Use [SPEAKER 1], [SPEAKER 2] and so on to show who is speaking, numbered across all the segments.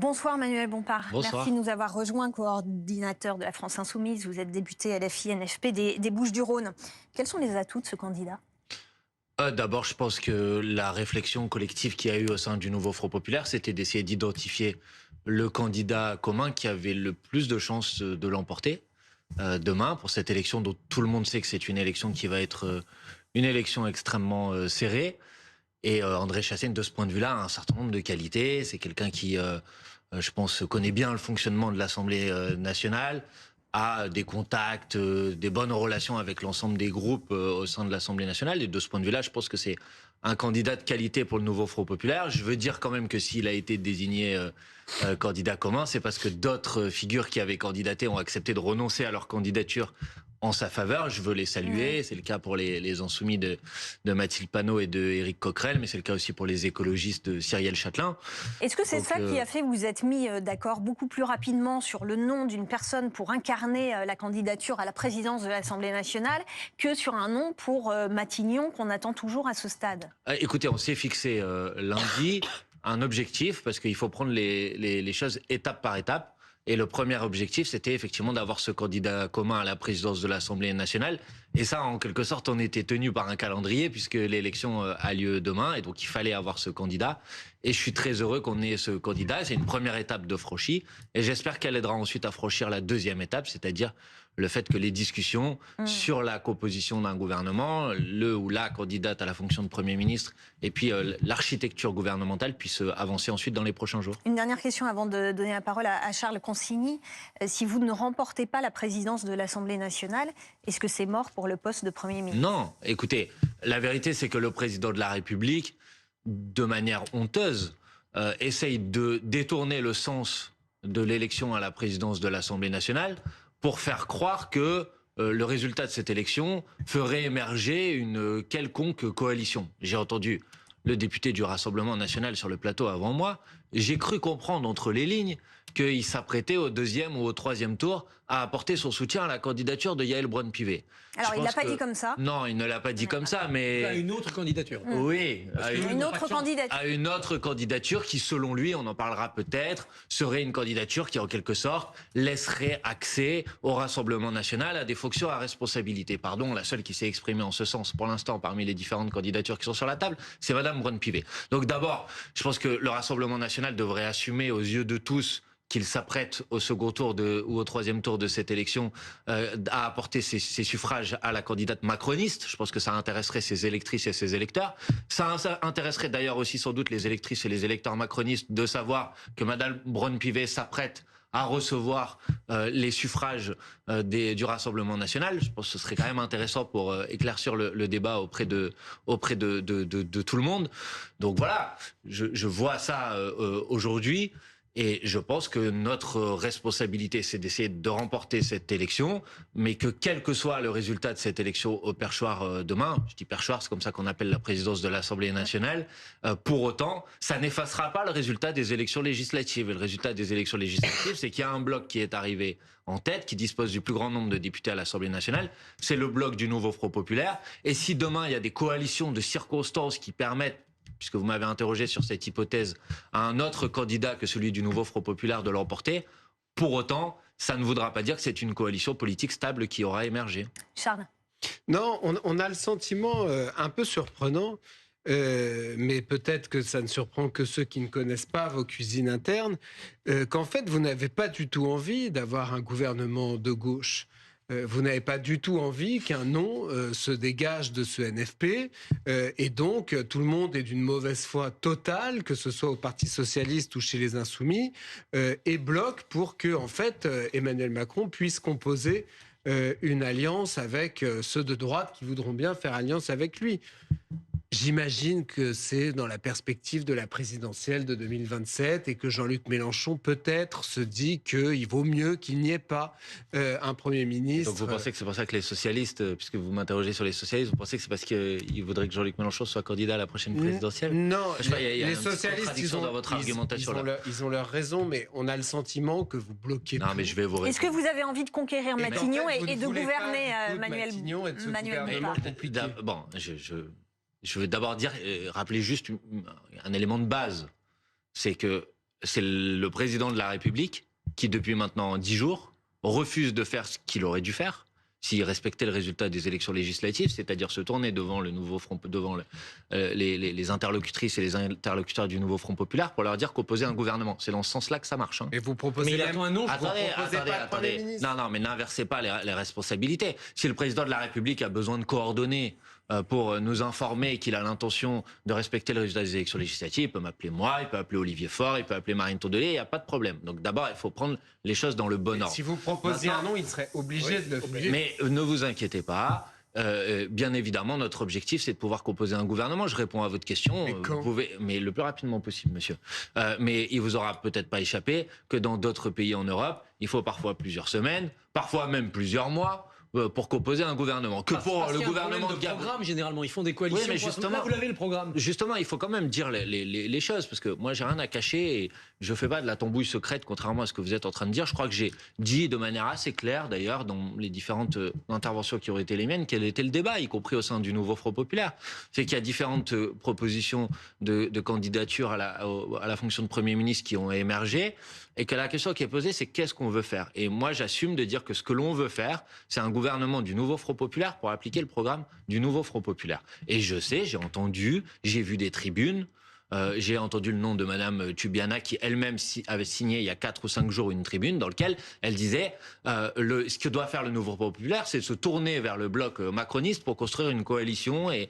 [SPEAKER 1] Bonsoir Manuel Bompard.
[SPEAKER 2] Bonsoir.
[SPEAKER 1] Merci de nous avoir rejoints, coordinateur de la France Insoumise. Vous êtes député LFI NFP des Bouches-du-Rhône. Quels sont les atouts de ce candidat ?
[SPEAKER 2] D'abord, je pense que la réflexion collective qu'il y a eu au sein du nouveau Front populaire, c'était d'essayer d'identifier le candidat commun qui avait le plus de chances de l'emporter demain pour cette élection dont tout le monde sait que c'est une élection qui va être une élection extrêmement serrée. Et André Chassaigne, de ce point de vue-là, a un certain nombre de qualités. C'est quelqu'un qui, je pense, connaît bien le fonctionnement de l'Assemblée nationale, a des contacts, des bonnes relations avec l'ensemble des groupes au sein de l'Assemblée nationale. Et de ce point de vue-là, je pense que c'est un candidat de qualité pour le nouveau Front populaire. Je veux dire quand même que s'il a été désigné candidat commun, c'est parce que d'autres figures qui avaient candidaté ont accepté de renoncer à leur candidature en sa faveur. Je veux les saluer. C'est le cas pour les insoumis de Mathilde Panot et de Éric Coquerel, mais c'est le cas aussi pour les écologistes de Cyrielle Châtelain.
[SPEAKER 1] Est-ce que c'est ça qui a fait que vous vous êtes mis d'accord beaucoup plus rapidement sur le nom d'une personne pour incarner la candidature à la présidence de l'Assemblée nationale que sur un nom pour Matignon qu'on attend toujours à ce stade ?
[SPEAKER 2] Écoutez, on s'est fixé lundi un objectif, parce qu'il faut prendre les choses étape par étape. Et le premier objectif, c'était effectivement d'avoir ce candidat commun à la présidence de l'Assemblée nationale. Et ça, en quelque sorte, on était tenu par un calendrier, puisque l'élection a lieu demain, et donc il fallait avoir ce candidat. Et je suis très heureux qu'on ait ce candidat. C'est une première étape de franchie, et j'espère qu'elle aidera ensuite à franchir la deuxième étape, c'est-à-dire le fait que les discussions sur la composition d'un gouvernement, le ou la candidate à la fonction de Premier ministre, et puis l'architecture gouvernementale puissent avancer ensuite dans les prochains jours.
[SPEAKER 1] Une dernière question avant de donner la parole à Charles Consigny. Si vous ne remportez pas la présidence de l'Assemblée nationale, est-ce que c'est mort pour le poste de Premier ministre ?
[SPEAKER 2] Non, écoutez, la vérité c'est que le président de la République, de manière honteuse, essaye de détourner le sens de l'élection à la présidence de l'Assemblée nationale pour faire croire que le résultat de cette élection ferait émerger une quelconque coalition. J'ai entendu le député du Rassemblement national sur le plateau avant moi. J'ai cru comprendre entre les lignes qu'il s'apprêtait au deuxième ou au troisième tour à apporter son soutien à la candidature de Yaël Braun-Pivet.
[SPEAKER 1] Alors, il ne l'a pas dit comme ça.
[SPEAKER 2] Non, il ne l'a pas dit comme ça, mais...
[SPEAKER 3] À une autre candidature.
[SPEAKER 2] Oui,
[SPEAKER 1] à une autre candidature.
[SPEAKER 2] À une autre candidature qui, selon lui, on en parlera peut-être, serait une candidature qui, en quelque sorte, laisserait accès au Rassemblement national à des fonctions à responsabilité. Pardon, la seule qui s'est exprimée en ce sens, pour l'instant, parmi les différentes candidatures qui sont sur la table, c'est Madame Braun-Pivet. Donc d'abord, je pense que le Rassemblement national devrait assumer aux yeux de tous qu'il s'apprête au second tour ou au troisième tour de cette élection à apporter ses suffrages à la candidate macroniste. Je pense que ça intéresserait ses électrices et ses électeurs. Ça intéresserait d'ailleurs aussi sans doute les électrices et les électeurs macronistes de savoir que Madame Braun-Pivet s'apprête à recevoir les suffrages du Rassemblement national. Je pense que ce serait quand même intéressant pour éclaircir le débat auprès de tout le monde. Donc voilà, je vois ça aujourd'hui. Et je pense que notre responsabilité, c'est d'essayer de remporter cette élection, mais que quel que soit le résultat de cette élection au perchoir demain, je dis perchoir, c'est comme ça qu'on appelle la présidence de l'Assemblée nationale, pour autant, ça n'effacera pas le résultat des élections législatives. Et le résultat des élections législatives, c'est qu'il y a un bloc qui est arrivé en tête, qui dispose du plus grand nombre de députés à l'Assemblée nationale, c'est le bloc du nouveau Front populaire. Et si demain, il y a des coalitions de circonstances qui permettent, puisque vous m'avez interrogé sur cette hypothèse, à un autre candidat que celui du nouveau Front populaire de l'emporter, pour autant, ça ne voudra pas dire que c'est une coalition politique stable qui aura émergé.
[SPEAKER 1] Charles ?
[SPEAKER 3] Non, on a le sentiment un peu surprenant, mais peut-être que ça ne surprend que ceux qui ne connaissent pas vos cuisines internes, qu'en fait, vous n'avez pas du tout envie d'avoir un gouvernement de gauche. Vous n'avez pas du tout envie qu'un nom se dégage de ce NFP et donc tout le monde est d'une mauvaise foi totale, que ce soit au Parti socialiste ou chez les Insoumis, et bloque pour que en fait Emmanuel Macron puisse composer une alliance avec ceux de droite qui voudront bien faire alliance avec lui. J'imagine que c'est dans la perspective de la présidentielle de 2027 et que Jean-Luc Mélenchon peut-être se dit qu'il vaut mieux qu'il n'y ait pas un Premier ministre.
[SPEAKER 2] Donc vous pensez que c'est pour ça que les socialistes, puisque vous m'interrogez sur les socialistes, vous pensez que c'est parce qu'ils voudraient que Jean-Luc Mélenchon soit candidat à la prochaine présidentielle ?
[SPEAKER 3] Non,
[SPEAKER 2] je sais pas, il y a
[SPEAKER 3] les
[SPEAKER 2] une
[SPEAKER 3] socialistes,
[SPEAKER 2] dans votre argumentation
[SPEAKER 3] ils ont leur raison, mais on a le sentiment que vous bloquez.
[SPEAKER 2] Non, mais je vais vous répondre.
[SPEAKER 1] Est-ce que vous avez envie de conquérir Matignon et de gouverner Manuel Bompard ?
[SPEAKER 2] Bon, je veux d'abord dire, rappeler juste un élément de base. C'est que c'est le président de la République qui, depuis maintenant 10 jours, refuse de faire ce qu'il aurait dû faire s'il respectait le résultat des élections législatives, c'est-à-dire se tourner devant le nouveau front, devant les interlocutrices et les interlocuteurs du nouveau Front populaire pour leur dire qu'opposer un gouvernement, c'est dans ce sens-là que ça marche.
[SPEAKER 3] Et vous proposez
[SPEAKER 4] mais il attend un nom.
[SPEAKER 2] Attendez. Non, mais n'inversez pas les responsabilités. Si le président de la République a besoin de coordonner pour nous informer qu'il a l'intention de respecter le résultat des élections législatives, il peut m'appeler moi, il peut appeler Olivier Faure, il peut appeler Marine Tondelier, il n'y a pas de problème. Donc d'abord, il faut prendre les choses dans le bon ordre.
[SPEAKER 3] Si vous proposiez un nom, il serait obligé de le faire.
[SPEAKER 2] Mais ne vous inquiétez pas. Bien évidemment, notre objectif, c'est de pouvoir composer un gouvernement. Je réponds à votre question. Mais le plus rapidement possible, monsieur. Mais il vous aura peut-être pas échappé que dans d'autres pays en Europe, il faut parfois plusieurs semaines, parfois même plusieurs mois pour composer un gouvernement. Que pour le gouvernement
[SPEAKER 4] de programme, généralement, ils font des coalitions.
[SPEAKER 2] Oui, mais justement,
[SPEAKER 4] là, vous l'avez le programme.
[SPEAKER 2] Justement, il faut quand même dire les choses, parce que moi, j'ai rien à cacher et je fais pas de la tambouille secrète, contrairement à ce que vous êtes en train de dire. Je crois que j'ai dit de manière assez claire, d'ailleurs, dans les différentes interventions qui auraient été les miennes, quel était le débat, y compris au sein du nouveau Front populaire. C'est qu'il y a différentes propositions de candidature à la fonction de Premier ministre qui ont émergé, et que la question qui est posée, c'est qu'est-ce qu'on veut faire. Et moi, j'assume de dire que ce que l'on veut faire, c'est un gouvernement du nouveau Front populaire pour appliquer le programme du nouveau Front populaire. Et je sais, j'ai entendu, j'ai vu des tribunes, j'ai entendu le nom de Madame Tubiana qui elle-même avait signé il y a 4 ou 5 jours une tribune dans laquelle elle disait ce que doit faire le nouveau Front populaire, c'est de se tourner vers le bloc macroniste pour construire une coalition et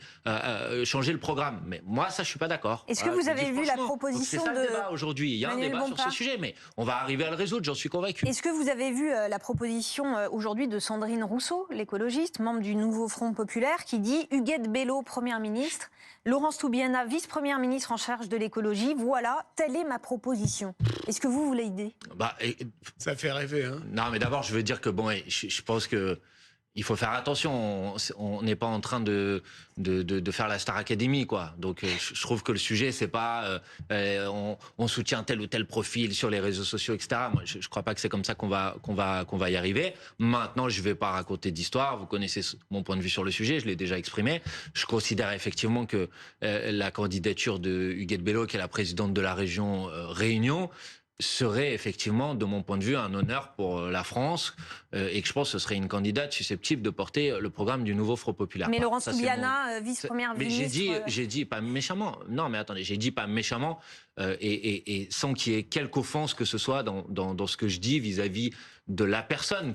[SPEAKER 2] changer le programme. Mais moi, ça, je suis pas d'accord.
[SPEAKER 1] Est-ce que vous avez vu la proposition
[SPEAKER 2] de... C'est ça le débat aujourd'hui. Il y a un débat sur ce sujet, mais on va arriver à le résoudre, j'en suis convaincu.
[SPEAKER 1] Est-ce que vous avez vu la proposition aujourd'hui de Sandrine Rousseau, l'écologiste, membre du nouveau Front populaire, qui dit Huguette Bello, Première ministre, Laurence Toubiana, vice-première ministre en charge de l'écologie, voilà, telle est ma proposition. Est-ce que vous l'idée ?
[SPEAKER 3] Ça fait rêver, hein.
[SPEAKER 2] Non, mais d'abord, je veux dire que je pense que il faut faire attention. On n'est pas en train de faire la Star Academy, quoi. Donc, je trouve que le sujet, c'est pas on soutient tel ou tel profil sur les réseaux sociaux, etc. Moi, je crois pas que c'est comme ça qu'on va y arriver. Maintenant, je vais pas raconter d'histoire. Vous connaissez mon point de vue sur le sujet. Je l'ai déjà exprimé. Je considère effectivement que la candidature de Huguette Bello, qui est la présidente de la région Réunion, serait effectivement, de mon point de vue, un honneur pour la France et que je pense que ce serait une candidate susceptible de porter le programme du nouveau Front populaire.
[SPEAKER 1] Mais Laurence Toubiana, vice-première ministre...
[SPEAKER 2] Mais j'ai dit pas méchamment. Non, mais attendez, j'ai dit pas méchamment et sans qu'il y ait quelque offense que ce soit dans ce que je dis vis-à-vis de la personne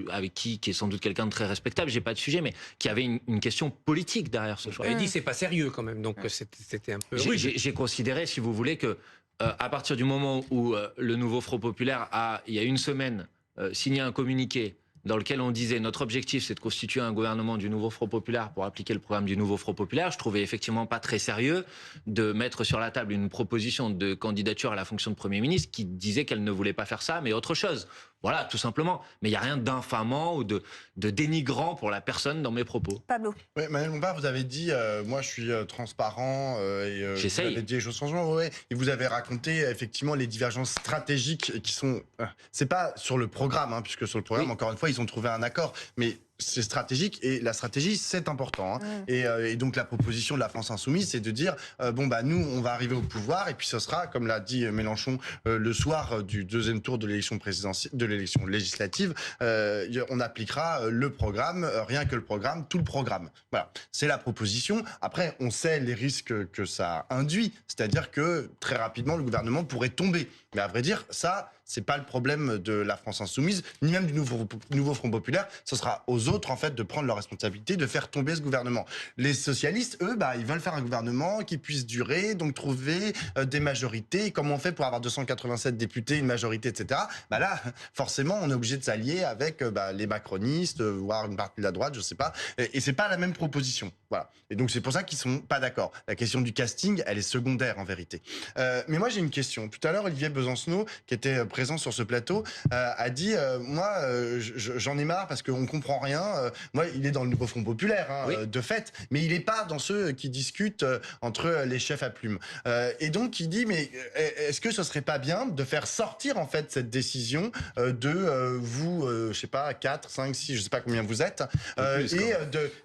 [SPEAKER 2] avec qui est sans doute quelqu'un de très respectable, j'ai pas de sujet, mais qui avait une question politique derrière ce choix.
[SPEAKER 4] Vous avez dit c'est pas sérieux quand même, donc c'était un peu...
[SPEAKER 2] J'ai considéré, si vous voulez, que à partir du moment où le nouveau Front populaire a, il y a une semaine, signé un communiqué dans lequel on disait notre objectif c'est de constituer un gouvernement du nouveau Front populaire pour appliquer le programme du nouveau Front populaire, je trouvais effectivement pas très sérieux de mettre sur la table une proposition de candidature à la fonction de Premier ministre qui disait qu'elle ne voulait pas faire ça, mais autre chose. Voilà, tout simplement. Mais il n'y a rien d'infamant ou de dénigrant pour la personne dans mes propos.
[SPEAKER 1] Pablo.
[SPEAKER 5] Oui, Manuel Bompard, vous avez dit, moi je suis transparent et
[SPEAKER 2] j'essaye.
[SPEAKER 5] Vous avez dit les choses changement, ouais. Et vous avez raconté effectivement les divergences stratégiques qui sont... c'est pas sur le programme, hein, puisque sur le programme, encore une fois, ils ont trouvé un accord, mais c'est stratégique et la stratégie c'est important hein. Et donc la proposition de la France insoumise c'est de dire nous on va arriver au pouvoir et puis ce sera comme l'a dit Mélenchon le soir du deuxième tour de l'élection présidentielle, de l'élection législative, on appliquera le programme, rien que le programme, tout le programme. Voilà, c'est la proposition. Après on sait les risques que ça induit, c'est-à-dire que très rapidement le gouvernement pourrait tomber. Mais à vrai dire ça c'est pas le problème de la France insoumise, ni même du nouveau Front populaire. Ce sera aux autres, en fait, de prendre leurs responsabilités, de faire tomber ce gouvernement. Les socialistes, eux, ils veulent faire un gouvernement qui puisse durer, donc trouver des majorités. Comment on fait pour avoir 287 députés, une majorité, etc. Là, forcément, on est obligé de s'allier avec les macronistes, voire une partie de la droite, je sais pas. Et c'est pas la même proposition. Voilà. Et donc, c'est pour ça qu'ils sont pas d'accord. La question du casting, elle est secondaire, en vérité. Mais moi, j'ai une question. Tout à l'heure, Olivier Besançon Besancenot, qui était présent sur ce plateau, a dit moi, j'en ai marre parce qu'on comprend rien. Moi, il est dans le nouveau Front populaire, de fait, mais il n'est pas dans ceux qui discutent entre les chefs à plumes. Et donc, il dit mais est-ce que ce serait pas bien de faire sortir en fait cette décision de vous, je sais pas, 4, 5, 6, je sais pas combien vous êtes, et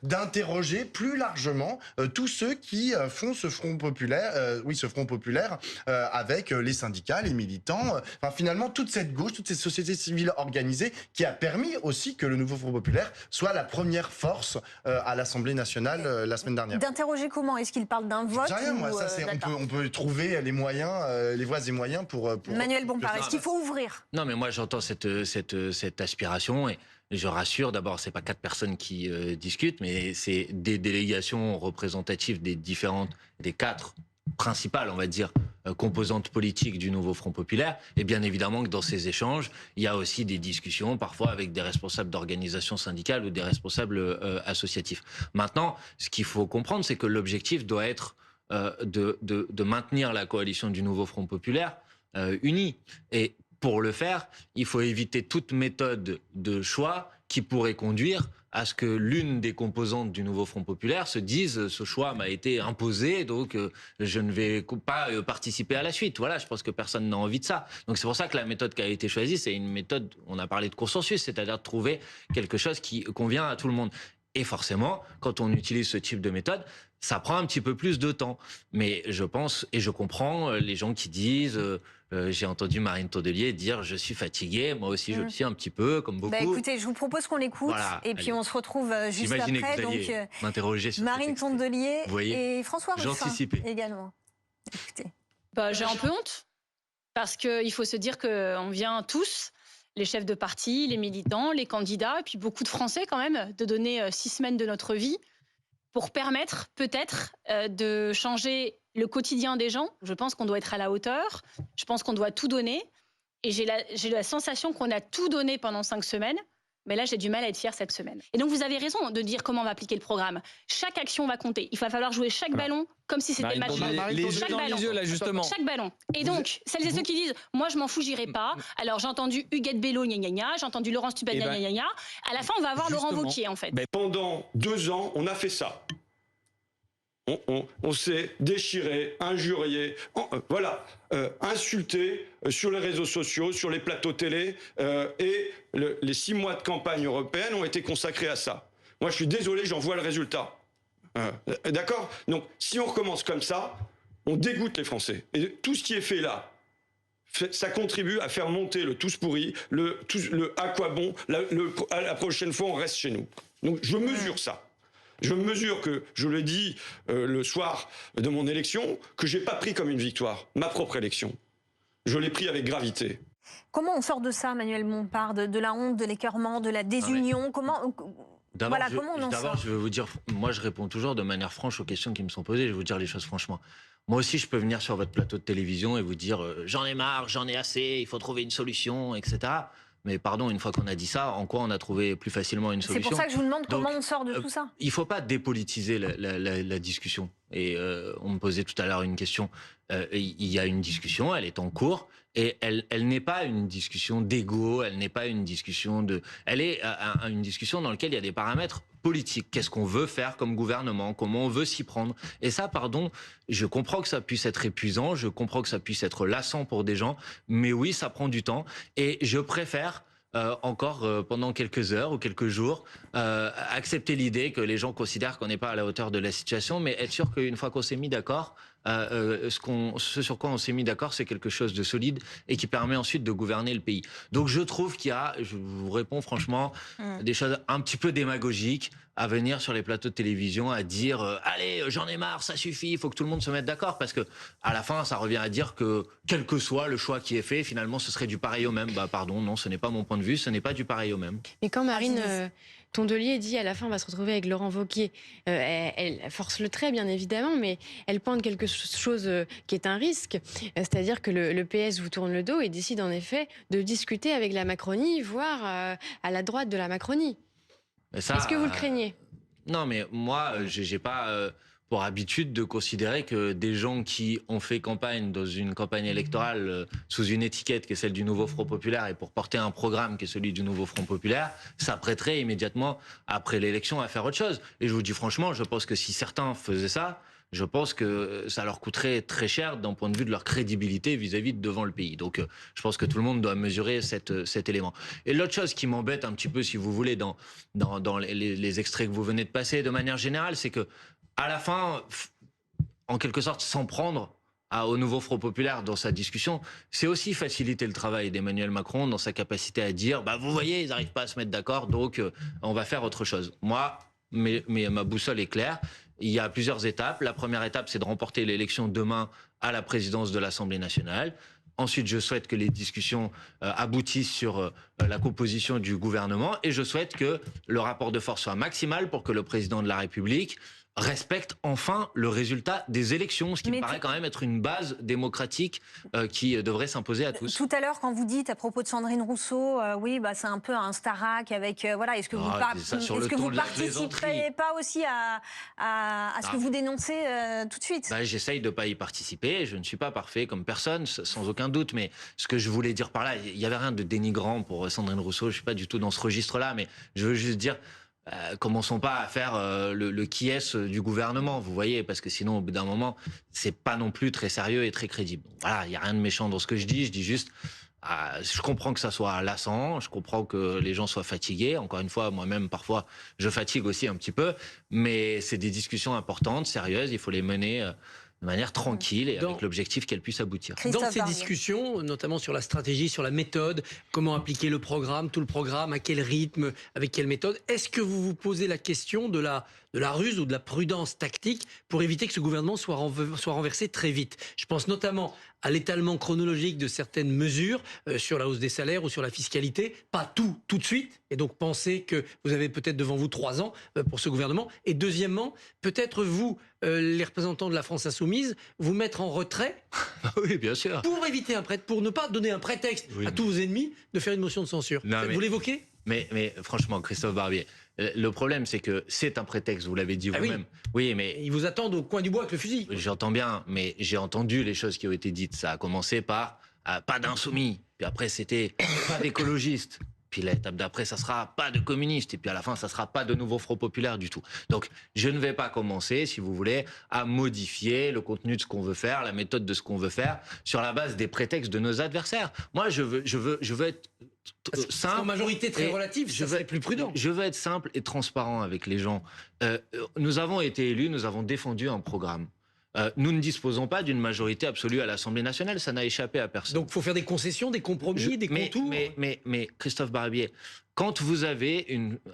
[SPEAKER 5] d'interroger plus largement tous ceux qui font ce Front populaire, ce Front populaire avec les syndicats, les militants, enfin finalement toute cette gauche, toutes ces sociétés civiles organisées qui a permis aussi que le nouveau Front populaire soit la première force à l'Assemblée nationale la semaine dernière.
[SPEAKER 1] D'interroger comment? Est-ce qu'il parle d'un vote?
[SPEAKER 5] Je sais rien, moi, ça, on peut trouver les moyens, les voies et moyens pour
[SPEAKER 1] Manuel Bompard, est-ce qu'il faut ouvrir?
[SPEAKER 2] Non, mais moi j'entends cette aspiration et je rassure, d'abord, c'est pas 4 personnes qui discutent, mais c'est des délégations représentatives des 4 principales, on va dire, composantes politiques du nouveau Front populaire. Et bien évidemment que dans ces échanges, il y a aussi des discussions, parfois avec des responsables d'organisations syndicales ou des responsables associatifs. Maintenant, ce qu'il faut comprendre, c'est que l'objectif doit être de maintenir la coalition du nouveau Front populaire unie. Et pour le faire, il faut éviter toute méthode de choix qui pourrait conduire à ce que l'une des composantes du nouveau Front populaire se dise ce choix m'a été imposé, donc je ne vais pas participer à la suite. Voilà, je pense que personne n'a envie de ça. Donc c'est pour ça que la méthode qui a été choisie, c'est une méthode, on a parlé de consensus, c'est-à-dire de trouver quelque chose qui convient à tout le monde. Et forcément, quand on utilise ce type de méthode, ça prend un petit peu plus de temps. Mais je pense et je comprends les gens qui disent... j'ai entendu Marine Tondelier dire « je suis fatiguée ». Moi aussi, je le suis un petit peu, comme beaucoup.
[SPEAKER 1] Écoutez, je vous propose qu'on l'écoute. Voilà, et puis on se retrouve juste après.
[SPEAKER 2] Que vous alliez m'interroger sur
[SPEAKER 1] Marine Tondelier et François Ruffin également. Écoutez.
[SPEAKER 6] J'ai un peu honte. Parce qu'il faut se dire qu'on vient tous, les chefs de parti, les militants, les candidats, et puis beaucoup de Français quand même, de donner 6 semaines de notre vie pour permettre peut-être de changer le quotidien des gens. Je pense qu'on doit être à la hauteur, je pense qu'on doit tout donner. Et j'ai la sensation qu'on a tout donné pendant 5 semaines. Mais là, j'ai du mal à être fière cette semaine. Et donc, vous avez raison de dire comment on va appliquer le programme. Chaque action va compter. Il va falloir jouer chaque ballon comme si c'était le match.
[SPEAKER 7] Les yeux dans les yeux, là, justement.
[SPEAKER 6] Chaque ballon. Et donc, celles et ceux qui disent « moi, je m'en fous, j'irai pas ». Alors, j'ai entendu Huguette Bello, gna gna gna, j'ai entendu Laurence Tubet, gna gna gna. À la fin, on va avoir Laurent Wauquiez, en fait.
[SPEAKER 8] Pendant 2 ans, on a fait ça. On s'est déchiré, injurié, insulté sur les réseaux sociaux, sur les plateaux télé, et les 6 mois de campagne européenne ont été consacrés à ça. Moi, je suis désolé, j'en vois le résultat. D'accord ? Donc, si on recommence comme ça, on dégoûte les Français. Et tout ce qui est fait là, ça contribue à faire monter le tous pourri, le à quoi bon, la prochaine fois, on reste chez nous. Donc, je mesure ça. Je mesure que, je le dis le soir de mon élection, que j'ai pas pris comme une victoire, ma propre élection. Je l'ai pris avec gravité.
[SPEAKER 1] Comment on sort de ça, Manuel Bompard, de la honte, de l'écœurement, de la désunion? Comment on en sort?
[SPEAKER 2] D'abord, je vais vous dire, moi je réponds toujours de manière franche aux questions qui me sont posées, je vais vous dire les choses franchement. Moi aussi, je peux venir sur votre plateau de télévision et vous dire j'en ai marre, j'en ai assez, il faut trouver une solution, etc. Mais pardon, une fois qu'on a dit ça, en quoi on a trouvé plus facilement une solution?
[SPEAKER 1] C'est pour ça que je vous demande comment on sort de tout ça.
[SPEAKER 2] Il ne faut pas dépolitiser la discussion. Et on me posait tout à l'heure une question. Il y a une discussion, elle est en cours. Et elle n'est pas une discussion d'ego, elle n'est pas une discussion de... Elle est une discussion dans laquelle il y a des paramètres politiques. Qu'est-ce qu'on veut faire comme gouvernement? Comment on veut s'y prendre? Et ça, pardon, je comprends que ça puisse être épuisant, je comprends que ça puisse être lassant pour des gens, mais oui, ça prend du temps. Et je préfère... encore pendant quelques heures ou quelques jours, accepter l'idée que les gens considèrent qu'on n'est pas à la hauteur de la situation, mais être sûr qu'une fois qu'on s'est mis d'accord, ce sur quoi on s'est mis d'accord, c'est quelque chose de solide et qui permet ensuite de gouverner le pays. Donc je trouve qu'il y a, je vous réponds franchement, des choses un petit peu démagogiques à venir sur les plateaux de télévision à dire allez, j'en ai marre, ça suffit, il faut que tout le monde se mette d'accord, parce que à la fin ça revient à dire que quel que soit le choix qui est fait, finalement ce serait du pareil au même. Bah pardon, non, ce n'est pas mon point de vue, ce n'est pas du pareil au même.
[SPEAKER 9] Mais quand Marine Tondelier dit à la fin on va se retrouver avec Laurent Wauquiez, elle force le trait bien évidemment, mais elle pointe quelque chose qui est un risque, c'est-à-dire que le PS vous tourne le dos et décide en effet de discuter avec la Macronie, voire à la droite de la Macronie. Est-ce que vous le craignez?
[SPEAKER 2] Non, mais moi, j'ai pas pour habitude de considérer que des gens qui ont fait campagne dans une campagne électorale sous une étiquette qui est celle du Nouveau Front Populaire et pour porter un programme qui est celui du Nouveau Front Populaire, s'apprêteraient immédiatement après l'élection à faire autre chose. Et je vous dis franchement, je pense que si certains faisaient ça, je pense que ça leur coûterait très cher d'un point de vue de leur crédibilité vis-à-vis de devant le pays. Donc je pense que tout le monde doit mesurer cet élément. Et l'autre chose qui m'embête un petit peu, si vous voulez, dans les extraits que vous venez de passer, de manière générale, c'est que à la fin, en quelque sorte, s'en prendre au Nouveau Front Populaire dans sa discussion, c'est aussi faciliter le travail d'Emmanuel Macron dans sa capacité à dire « vous voyez, ils n'arrivent pas à se mettre d'accord, donc on va faire autre chose ». Moi, ma boussole est claire. Il y a plusieurs étapes. La première étape, c'est de remporter l'élection demain à la présidence de l'Assemblée nationale. Ensuite, je souhaite que les discussions aboutissent sur la composition du gouvernement et je souhaite que le rapport de force soit maximal pour que le président de la République respecte enfin le résultat des élections, ce qui me paraît quand même être une base démocratique qui devrait s'imposer à tous.
[SPEAKER 1] Tout à l'heure, quand vous dites à propos de Sandrine Rousseau, oui, c'est un peu un Starac avec voilà. Est-ce que vous participerez pas aussi à ce que vous dénoncez tout de suite?
[SPEAKER 2] J'essaye de pas y participer. Je ne suis pas parfait comme personne, sans aucun doute. Mais ce que je voulais dire par là, il y avait rien de dénigrant pour Sandrine Rousseau. Je suis pas du tout dans ce registre-là, mais je veux juste dire. Commençons pas à faire le qui est du gouvernement, vous voyez, parce que sinon, au bout d'un moment, c'est pas non plus très sérieux et très crédible. Donc, voilà, il y a rien de méchant dans ce que je dis juste, je comprends que ça soit lassant, je comprends que les gens soient fatigués. Encore une fois, moi-même, parfois, je fatigue aussi un petit peu, mais c'est des discussions importantes, sérieuses, il faut les mener de manière tranquille et avec l'objectif qu'elle puisse aboutir.
[SPEAKER 4] Dans ces discussions, notamment sur la stratégie, sur la méthode, comment appliquer le programme, tout le programme, à quel rythme, avec quelle méthode, est-ce que vous vous posez la question de la ruse ou de la prudence tactique pour éviter que ce gouvernement soit renversé très vite? Je pense notamment à l'étalement chronologique de certaines mesures sur la hausse des salaires ou sur la fiscalité, pas tout de suite, et donc pensez que vous avez peut-être devant vous 3 ans pour ce gouvernement. Et deuxièmement, peut-être vous, les représentants de la France Insoumise, vous mettre en retrait.
[SPEAKER 2] Oui, bien sûr.
[SPEAKER 4] Pour éviter pour ne pas donner un prétexte à tous vos ennemis de faire une motion de censure. Vous l'évoquez ?
[SPEAKER 2] Mais franchement, Christophe Barbier, le problème, c'est que c'est un prétexte, vous l'avez dit vous-même. Oui, mais
[SPEAKER 4] ils vous attendent au coin du bois avec le fusil.
[SPEAKER 2] J'entends bien, mais j'ai entendu les choses qui ont été dites. Ça a commencé par pas d'insoumis, puis après c'était pas d'écologistes. Puis l'étape d'après, ça sera pas de communistes. Et puis à la fin, ça sera pas de Nouveau Front Populaire du tout. Donc, je ne vais pas commencer, si vous voulez, à modifier le contenu de ce qu'on veut faire, la méthode de ce qu'on veut faire, sur la base des prétextes de nos adversaires. Moi, je veux être simple.
[SPEAKER 4] En majorité très relative, ça serait plus prudent.
[SPEAKER 2] Je veux être simple et transparent avec les gens. Nous avons été élus, nous avons défendu un programme. Nous ne disposons pas d'une majorité absolue à l'Assemblée nationale, ça n'a échappé à personne.
[SPEAKER 4] Donc il faut faire des concessions, des compromis, des contours.
[SPEAKER 2] Mais Christophe Barbier, quand vous avez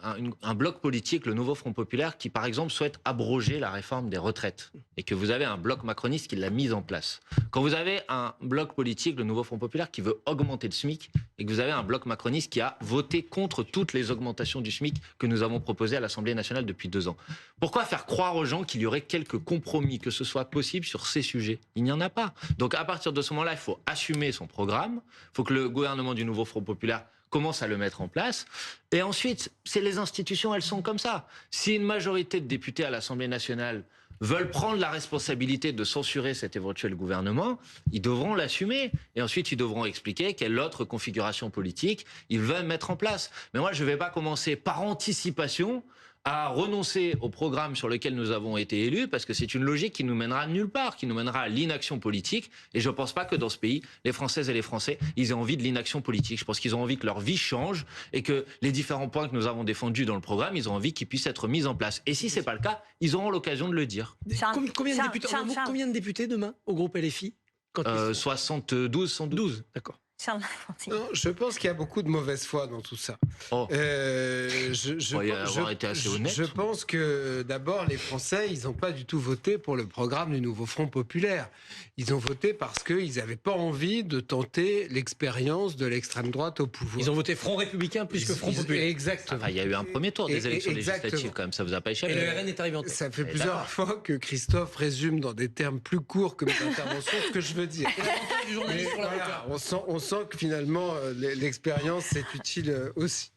[SPEAKER 2] un bloc politique, le Nouveau Front Populaire, qui par exemple souhaite abroger la réforme des retraites, et que vous avez un bloc macroniste qui l'a mise en place, quand vous avez un bloc politique, le Nouveau Front Populaire, qui veut augmenter le SMIC, et que vous avez un bloc macroniste qui a voté contre toutes les augmentations du SMIC que nous avons proposées à l'Assemblée nationale depuis 2 ans, pourquoi faire croire aux gens qu'il y aurait quelques compromis, que ce soit possible sur ces sujets? Il n'y en a pas. Donc à partir de ce moment-là, il faut assumer son programme, il faut que le gouvernement du Nouveau Front Populaire commence à le mettre en place. Et ensuite, c'est les institutions, elles sont comme ça. Si une majorité de députés à l'Assemblée nationale veulent prendre la responsabilité de censurer cet éventuel gouvernement, ils devront l'assumer. Et ensuite, ils devront expliquer quelle autre configuration politique ils veulent mettre en place. Mais moi, je ne vais pas commencer par anticipation à renoncer au programme sur lequel nous avons été élus, parce que c'est une logique qui nous mènera nulle part, qui nous mènera à l'inaction politique. Et je ne pense pas que dans ce pays, les Françaises et les Français, ils aient envie de l'inaction politique. Je pense qu'ils ont envie que leur vie change et que les différents points que nous avons défendus dans le programme, ils ont envie qu'ils puissent être mis en place. Et si ce n'est pas le cas, ils auront l'occasion de le dire.
[SPEAKER 4] Combien de députés demain au groupe LFI
[SPEAKER 2] 72, 112.
[SPEAKER 4] D'accord.
[SPEAKER 3] Non, je pense qu'il y a beaucoup de mauvaise foi dans tout ça. Je pense que d'abord les Français, ils n'ont pas du tout voté pour le programme du Nouveau Front Populaire. Ils ont voté parce qu'ils n'avaient pas envie de tenter l'expérience de l'extrême droite au pouvoir.
[SPEAKER 4] Ils ont voté Front républicain plus que Front Populaire.
[SPEAKER 3] Exactement.
[SPEAKER 2] Il y a eu un premier tour des élections législatives quand même, ça vous a pas échappé.
[SPEAKER 4] Et le RN est arrivé en tête.
[SPEAKER 3] Ça fait plusieurs fois que Christophe résume dans des termes plus courts que mes interventions ce que je veux dire.
[SPEAKER 4] du journaliste sur l'avocat.
[SPEAKER 3] Voilà, on sent que finalement l'expérience c'est utile aussi.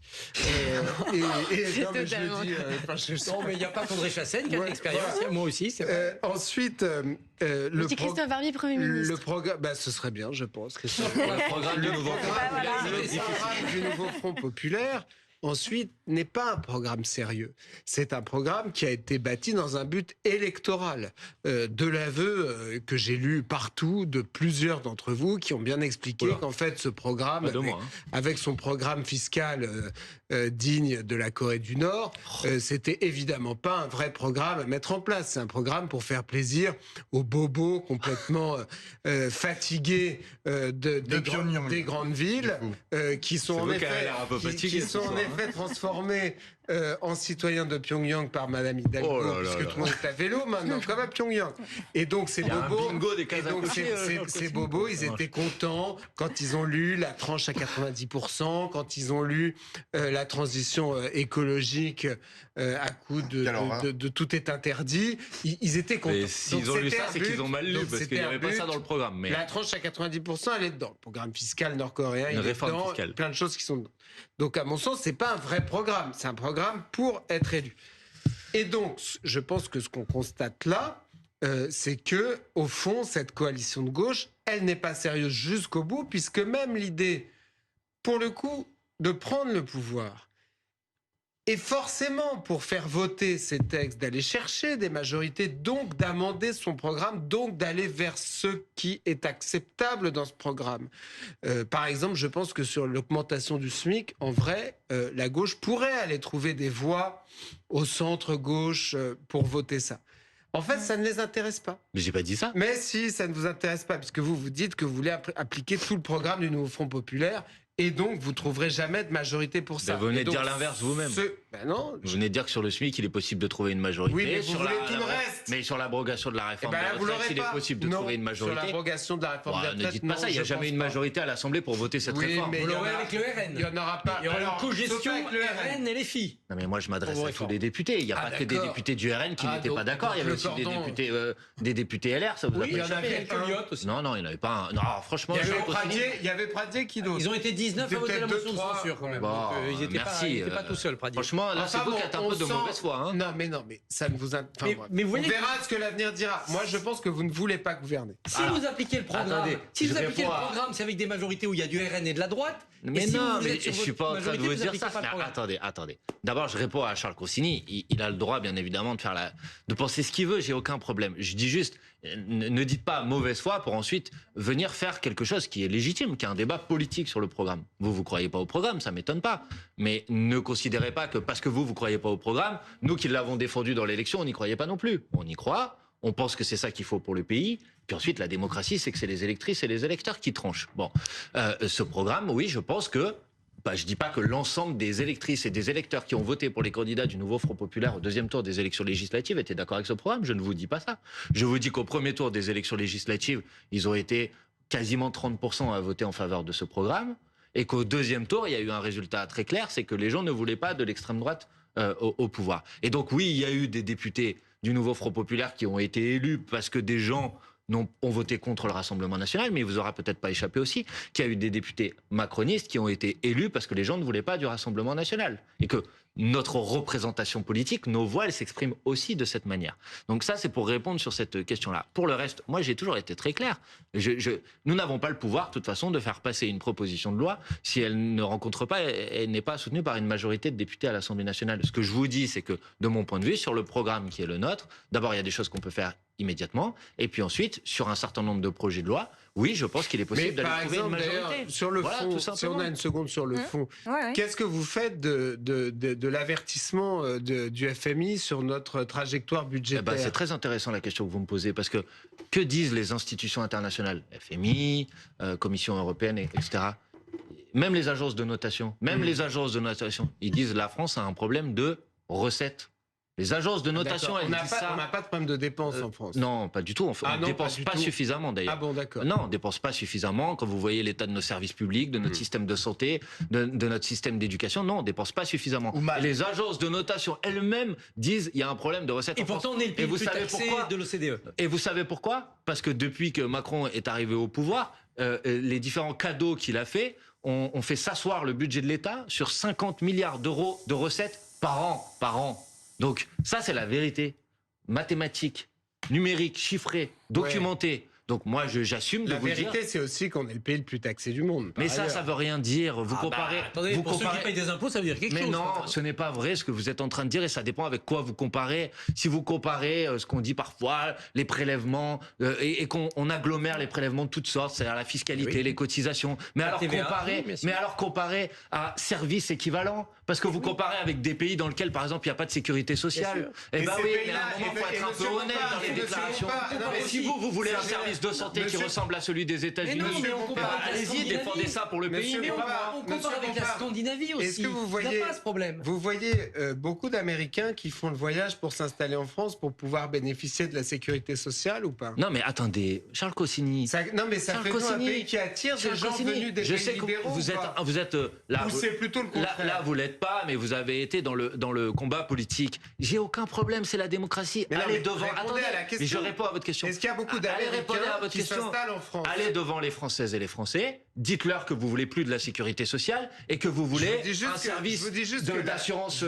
[SPEAKER 3] Non, mais je le dis,
[SPEAKER 4] Non, mais il n'y a pas qu'André Chassaigne qui a de l'expérience, moi aussi.
[SPEAKER 3] Ensuite,
[SPEAKER 9] Petit Christophe Barbier, Premier ministre.
[SPEAKER 3] le programme, ce serait bien, je pense.
[SPEAKER 2] Le programme du nouveau
[SPEAKER 3] Du nouveau Front populaire. Ensuite, n'est pas un programme sérieux. C'est un programme qui a été bâti dans un but électoral. De l'aveu que j'ai lu partout de plusieurs d'entre vous qui ont bien expliqué qu'en fait, ce programme, avec son programme fiscal digne de la Corée du Nord, c'était évidemment pas un vrai programme à mettre en place. C'est un programme pour faire plaisir aux bobos complètement fatigués des grandes villes, qui sont en effet transformés en citoyens de Pyongyang par Madame Hidalgo, puisque tout le monde est à vélo maintenant, comme à Pyongyang. Et donc ces bobos, ils étaient contents quand ils ont lu la tranche à 90%, quand ils ont lu la transition écologique à coup de tout est interdit. Ils étaient contents.
[SPEAKER 2] Mais s'ils ont lu ça, c'est qu'ils ont mal lu, parce qu'il n'y avait pas ça dans le programme. Mais...
[SPEAKER 3] La tranche à 90%, elle est dedans. Le programme fiscal nord-coréen, il est dedans. Fiscale. Plein de choses qui sont dedans. Donc, à mon sens, c'est pas un vrai programme. C'est un programme pour être élu. Et donc, je pense que ce qu'on constate là, c'est que, au fond, cette coalition de gauche, elle n'est pas sérieuse jusqu'au bout, puisque même l'idée, pour le coup, de prendre le pouvoir, et forcément, pour faire voter ces textes, d'aller chercher des majorités, donc d'amender son programme, donc d'aller vers ce qui est acceptable dans ce programme. Par exemple, je pense que sur l'augmentation du SMIC, en vrai, la gauche pourrait aller trouver des voix au centre-gauche pour voter ça. En fait, ça ne les intéresse pas.
[SPEAKER 2] Mais j'ai pas dit ça.
[SPEAKER 3] Mais si, ça ne vous intéresse pas, puisque vous dites que vous voulez appliquer tout le programme du nouveau Front populaire. Et donc, vous ne trouverez jamais de majorité pour ça.
[SPEAKER 2] Vous venez de dire l'inverse vous-même.
[SPEAKER 3] Non.
[SPEAKER 2] Vous venez de dire que sur le SMIC, il est possible de trouver une majorité.
[SPEAKER 3] Oui, mais vous voulez tout le reste.
[SPEAKER 2] Mais sur l'abrogation de la réforme des retraites, il est possible de trouver une majorité.
[SPEAKER 3] Sur l'abrogation de la réforme des retraites,
[SPEAKER 2] ne dites pas ça, il n'y a jamais une majorité à l'Assemblée pour voter cette réforme.
[SPEAKER 4] Vous l'aurez avec le RN.
[SPEAKER 3] Il n'y en aura pas.
[SPEAKER 4] Il y aura une co-gestion avec le RN et les filles.
[SPEAKER 2] Non, mais moi, je m'adresse à tous les députés. Il n'y a pas que des députés du RN qui n'étaient pas d'accord. Il y avait aussi des députés LR. Ça vous a
[SPEAKER 4] il y en avait aussi.
[SPEAKER 2] Non, il n'y en avait pas un. Non, franchement,
[SPEAKER 3] il y avait Pradier qui d'autre.
[SPEAKER 4] Ils ont été 19 à voter la motion de censure quand même. Ils n'étaient pas tout seuls, Pradier.
[SPEAKER 2] Franchement, là, c'est vous qui êtes un peu de mauvaise foi.
[SPEAKER 3] Non, mais ça ne vous...
[SPEAKER 4] Mais vous
[SPEAKER 3] on verra ce que l'avenir dira. Moi, je pense que vous ne voulez pas gouverner.
[SPEAKER 4] Si vous appliquez le programme, c'est avec des majorités où il y a du RN et de la droite.
[SPEAKER 2] Mais non, mais je suis pas en train de vous dire ça. Attendez. D'abord, je réponds à Charles Consigny. Il a le droit, bien évidemment, de penser ce qu'il veut. J'ai aucun problème. Je dis juste, ne dites pas mauvaise foi pour ensuite venir faire quelque chose qui est légitime, qui est un débat politique sur le programme. Vous croyez pas au programme, ça m'étonne pas. Mais ne considérez pas que parce que vous croyez pas au programme, nous qui l'avons défendu dans l'élection, on n'y croyait pas non plus. On y croit. On pense que c'est ça qu'il faut pour le pays. Puis ensuite, la démocratie, c'est que c'est les électrices et les électeurs qui tranchent. Bon, ce programme, oui, je pense que... je dis pas que l'ensemble des électrices et des électeurs qui ont voté pour les candidats du nouveau Front populaire au deuxième tour des élections législatives étaient d'accord avec ce programme. Je ne vous dis pas ça. Je vous dis qu'au premier tour des élections législatives, ils ont été quasiment 30% à voter en faveur de ce programme. Et qu'au deuxième tour, il y a eu un résultat très clair, c'est que les gens ne voulaient pas de l'extrême droite au pouvoir. Et donc oui, il y a eu des députés du nouveau Front populaire qui ont été élus parce que des gens ont voté contre le Rassemblement national, mais il vous aura peut-être pas échappé aussi qu'il y a eu des députés macronistes qui ont été élus parce que les gens ne voulaient pas du Rassemblement national. Et que notre représentation politique, nos voix, elles s'expriment aussi de cette manière. Donc ça, c'est pour répondre sur cette question-là. Pour le reste, moi, j'ai toujours été très clair. Nous n'avons pas le pouvoir, de toute façon, de faire passer une proposition de loi si elle ne rencontre pas, elle n'est pas soutenue par une majorité de députés à l'Assemblée nationale. Ce que je vous dis, c'est que, de mon point de vue, sur le programme qui est le nôtre, d'abord, il y a des choses qu'on peut faire immédiatement, et puis ensuite, sur un certain nombre de projets de loi, oui, je pense qu'il est possible d'aller trouver une majorité.
[SPEAKER 3] Sur le fond, si on a une seconde sur le fond, qu'est-ce que vous faites de l'avertissement du FMI sur notre trajectoire budgétaire?
[SPEAKER 2] C'est très intéressant la question que vous me posez, parce que disent les institutions internationales, FMI, Commission européenne, etc. Même les agences de notation, ils disent la France a un problème de recettes. Les agences de notation, elles disent ça.
[SPEAKER 3] On n'a pas de problème de dépenses en France.
[SPEAKER 2] Non, pas du tout. On ne dépense pas suffisamment d'ailleurs.
[SPEAKER 3] Ah bon, d'accord.
[SPEAKER 2] Non, on ne dépense pas suffisamment. Quand vous voyez l'état de nos services publics, de notre système de santé, de notre système d'éducation, non, on ne dépense pas suffisamment. Et les agences de notation elles-mêmes disent qu'il y a un problème de recettes en France.
[SPEAKER 4] Et pourtant, on est le pays le plus taxé de l'OCDE.
[SPEAKER 2] Et vous savez pourquoi? Parce que depuis que Macron est arrivé au pouvoir, les différents cadeaux qu'il a fait ont fait s'asseoir le budget de l'État sur 50 milliards d'euros de recettes par an. Donc ça, c'est la vérité mathématique, numérique, chiffrée, documentée. Donc moi, j'assume de vous dire...
[SPEAKER 3] La vérité, c'est aussi qu'on est le pays le plus taxé du monde.
[SPEAKER 2] Mais ça veut rien dire. Vous comparez...
[SPEAKER 4] Attendez,
[SPEAKER 2] vous
[SPEAKER 4] pour
[SPEAKER 2] comparez...
[SPEAKER 4] ceux qui payent des impôts, ça veut dire quelque chose.
[SPEAKER 2] Mais non, ce n'est pas vrai ce que vous êtes en train de dire et ça dépend avec quoi vous comparez. Si vous comparez ce qu'on dit parfois, les prélèvements, et qu'on agglomère les prélèvements de toutes sortes, c'est-à-dire la fiscalité, les cotisations. Mais alors, comparez à services équivalents. Parce que vous comparez avec des pays dans lesquels, par exemple, il n'y a pas de sécurité sociale. Eh bien oui, mais à un moment, il faut être un peu honnête dans les déclarations. Mais si vous voulez un service de santé qui ressemble à celui des États-Unis, allez-y, défendez ça pour le pays.
[SPEAKER 4] Mais on compare avec la Scandinavie aussi.
[SPEAKER 3] Est-ce que vous
[SPEAKER 4] voyez, il n'y a pas ce problème.
[SPEAKER 3] Vous voyez beaucoup d'Américains qui font le voyage pour s'installer en France pour pouvoir bénéficier de la sécurité sociale ou pas?
[SPEAKER 2] Non, mais attendez, Charles Cossini.
[SPEAKER 3] Non, mais ça fait un pays qui attire des gens venus des pays libéraux.
[SPEAKER 2] Vous êtes là.
[SPEAKER 3] C'est plutôt le contraire.
[SPEAKER 2] Là, vous l'êtes pas, mais vous avez été dans le combat politique. J'ai aucun problème, c'est la démocratie. Allez devant. Attendez, mais je réponds à votre question.
[SPEAKER 3] Est-ce qu'il y a beaucoup d'Américains qui s'installent en France?
[SPEAKER 2] Allez devant les Françaises et les Français. Dites-leur que vous voulez plus de la sécurité sociale et que vous voulez un service d'assurance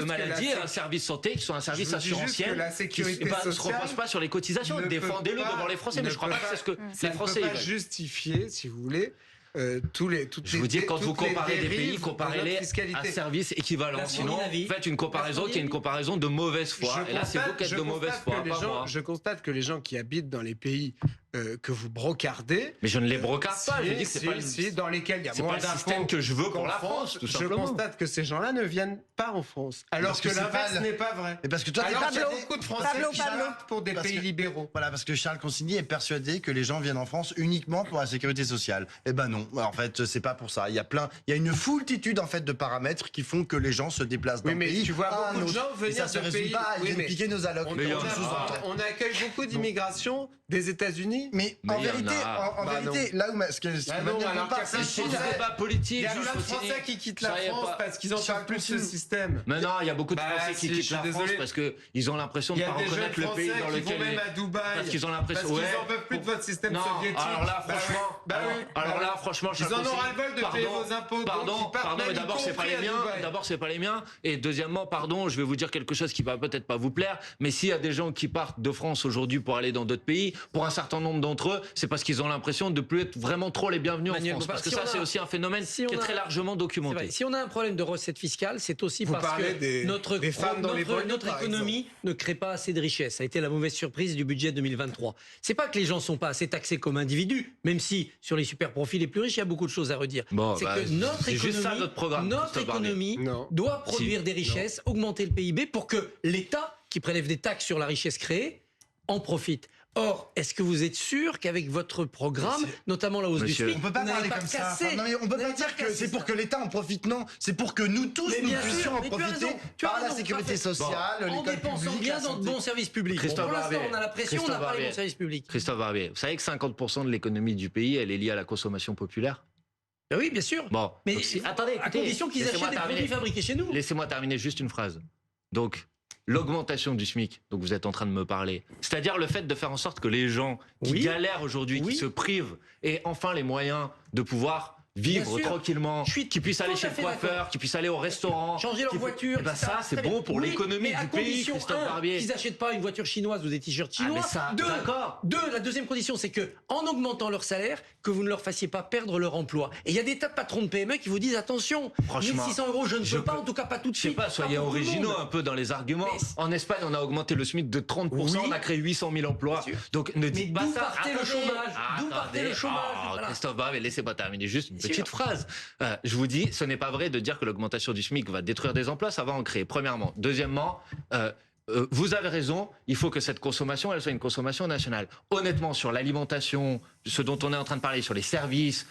[SPEAKER 2] maladie et un service santé qui soit un service assurantiel qui ne se repose pas sur les cotisations. Défendez-le devant les Français. Mais je crois pas que c'est ce que les Français veulent.
[SPEAKER 3] Ça ne peut pas justifier, si vous voulez,
[SPEAKER 2] je vous dis, quand vous comparez des pays, comparez-les à services équivalents. Sinon, faites une comparaison qui est une comparaison de mauvaise foi. Et là, c'est vous qui êtes de mauvaise foi, pas moi.
[SPEAKER 3] Je constate que les gens qui habitent dans les pays que vous brocardez...
[SPEAKER 2] Mais je ne les brocarde pas, je dis que c'est pas
[SPEAKER 3] dans lesquels il y a moins
[SPEAKER 2] d'impôts. C'est pas le système que je veux pour la France, tout simplement.
[SPEAKER 3] Je constate que ces gens-là ne viennent pas en France. Alors que l'inverse n'est pas vrai.
[SPEAKER 5] Et parce que toi,
[SPEAKER 3] il y a beaucoup de Français qui partent pour des pays libéraux.
[SPEAKER 5] Voilà, parce que Charles Consigny est persuadé que les gens viennent en France uniquement pour la sécurité sociale. Eh ben non, en fait, c'est pas pour ça. Il y a une foultitude en fait de paramètres qui font que les gens se déplacent d'un pays.
[SPEAKER 3] Tu vois beaucoup de gens venir
[SPEAKER 5] de pays. Pas, ils viennent piquer nos allocs.
[SPEAKER 3] On accueille beaucoup d'immigration des États-Unis.
[SPEAKER 5] Mais en vérité, là où ce qui
[SPEAKER 3] alors
[SPEAKER 2] c'est un débat politique.
[SPEAKER 3] Il y a plein de Français qui quittent la France parce qu'ils n'ont pas plus ce système.
[SPEAKER 2] Mais non, il y a beaucoup de Français qui quittent la France parce qu'ils ont l'impression de ne pas reconnaître le pays dans lequel
[SPEAKER 3] ils vont même à Dubaï
[SPEAKER 2] parce qu'ils ont l'impression
[SPEAKER 3] qu'ils n'en peuvent plus de votre système soviétique.
[SPEAKER 2] Alors là, franchement,
[SPEAKER 3] ils en ont ras-le-bol de payer vos impôts.
[SPEAKER 2] Pardon, mais d'abord c'est pas les miens. D'abord c'est pas les miens. Et deuxièmement, pardon, je vais vous dire quelque chose qui va peut-être pas vous plaire, mais s'il y a des gens qui partent de France aujourd'hui pour aller dans d'autres pays, pour un certain nombre d'entre eux, c'est parce qu'ils ont l'impression de plus être vraiment trop les bienvenus en France. Parce que ça, c'est aussi un phénomène qui est très largement documenté.
[SPEAKER 4] Si on a un problème de recettes fiscales, c'est aussi parce que notre économie ne crée pas assez de richesses. Ça a été la mauvaise surprise du budget 2023. C'est pas que les gens sont pas assez taxés comme individus, même si sur les super profits les plus riches, il y a beaucoup de choses à redire. C'est que notre économie doit produire des richesses, augmenter le PIB pour que l'État, qui prélève des taxes sur la richesse créée, en profite. Or, est-ce que vous êtes sûr qu'avec votre programme, notamment la hausse du SMIC,
[SPEAKER 5] on peut pas parler comme ça. Non, mais on peut pas dire que c'est pour que l'État en profite. Non, c'est pour que nous tous nous puissions en profiter par la sécurité sociale,
[SPEAKER 4] en dépensant bien dans de bons services publics. Pour l'instant, on a la pression, on n'a pas les bons services publics.
[SPEAKER 2] Christophe Barbier, vous savez que 50% de l'économie du pays, elle est liée à la consommation populaire.
[SPEAKER 4] Oui, bien sûr.
[SPEAKER 2] Bon,
[SPEAKER 4] mais attendez, à condition qu'ils achètent des produits fabriqués chez nous.
[SPEAKER 2] Laissez-moi terminer juste une phrase. Donc, l'augmentation du SMIC, dont vous êtes en train de me parler, c'est-à-dire le fait de faire en sorte que les gens qui galèrent aujourd'hui, qui se privent, aient enfin les moyens de pouvoir vivre tranquillement, qui puissent aller chez le coiffeur, qui puissent aller au restaurant,
[SPEAKER 4] changer leur voiture.
[SPEAKER 2] Ben ça, c'est bon pour l'économie du pays, Christophe Barbier.
[SPEAKER 4] Qu'ils n'achètent pas une voiture chinoise ou des t-shirts chinois. La deuxième condition, c'est que en augmentant leur salaire, que vous ne leur fassiez pas perdre leur emploi. Et il y a des tas de patrons de PME qui vous disent attention, 1 600 €, je ne peux pas, en tout cas pas tout de suite.
[SPEAKER 2] Je sais pas, soyez originaux un peu dans les arguments. En Espagne, on a augmenté le SMIC de 30%, on a créé 800 000 emplois. Donc ne dites pas ça.
[SPEAKER 4] D'où partait le chômage.
[SPEAKER 2] Christophe Barbier, laissez-moi terminer juste une petite phrase. Je vous dis, ce n'est pas vrai de dire que l'augmentation du SMIC va détruire des emplois, ça va en créer, premièrement. Deuxièmement, vous avez raison, il faut que cette consommation, elle soit une consommation nationale. Honnêtement, sur l'alimentation, ce dont on est en train de parler, sur les services,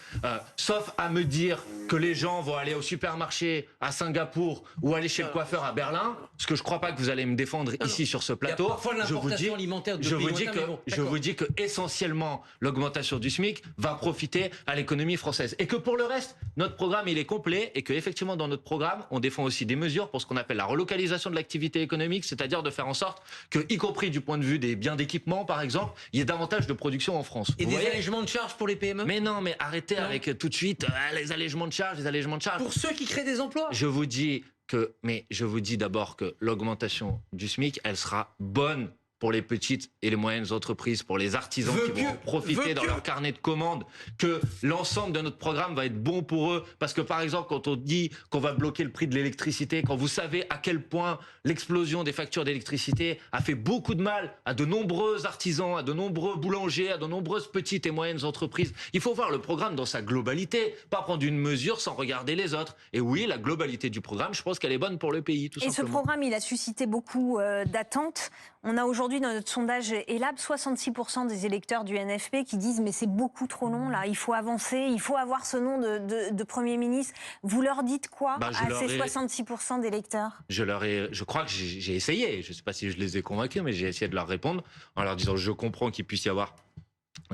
[SPEAKER 2] sauf à me dire que les gens vont aller au supermarché à Singapour ou aller chez le coiffeur à Berlin, parce que je crois pas que vous allez me défendre ici sur ce plateau.
[SPEAKER 4] Il y a parfois de l'importation alimentaire de pays lointains, mais bon,
[SPEAKER 2] je vous dis que essentiellement l'augmentation du SMIC va profiter à l'économie française et que pour le reste notre programme il est complet et que effectivement dans notre programme on défend aussi des mesures pour ce qu'on appelle la relocalisation de l'activité économique, c'est-à-dire de faire en sorte que, y compris du point de vue des biens d'équipement par exemple, il y ait davantage de production en France.
[SPEAKER 4] Et
[SPEAKER 2] Vous
[SPEAKER 4] des
[SPEAKER 2] voyez
[SPEAKER 4] allégements de charges pour les PME.
[SPEAKER 2] Mais non, mais arrêtez avec tout de suite les allégements de charges, les allégements de charges.
[SPEAKER 4] Pour ceux qui créent des emplois.
[SPEAKER 2] Je vous dis d'abord que l'augmentation du SMIC, elle sera bonne pour les petites et les moyennes entreprises, pour les artisans qui vont en profiter dans leur carnet de commandes, que l'ensemble de notre programme va être bon pour eux. Parce que par exemple, quand on dit qu'on va bloquer le prix de l'électricité, quand vous savez à quel point l'explosion des factures d'électricité a fait beaucoup de mal à de nombreux artisans, à de nombreux boulangers, à de nombreuses petites et moyennes entreprises, il faut voir le programme dans sa globalité, pas prendre une mesure sans regarder les autres. Et oui, la globalité du programme, je pense qu'elle est bonne pour le pays, tout simplement.
[SPEAKER 1] Et ce programme, il a suscité beaucoup d'attentes. On a aujourd'hui dans notre sondage ELAB 66% des électeurs du NFP qui disent mais c'est beaucoup trop long là, il faut avancer, il faut avoir ce nom de Premier ministre. Vous leur dites quoi à ces 66% d'électeurs?
[SPEAKER 2] Je crois que j'ai essayé, je ne sais pas si je les ai convaincus, mais j'ai essayé de leur répondre en leur disant je comprends qu'il puisse y avoir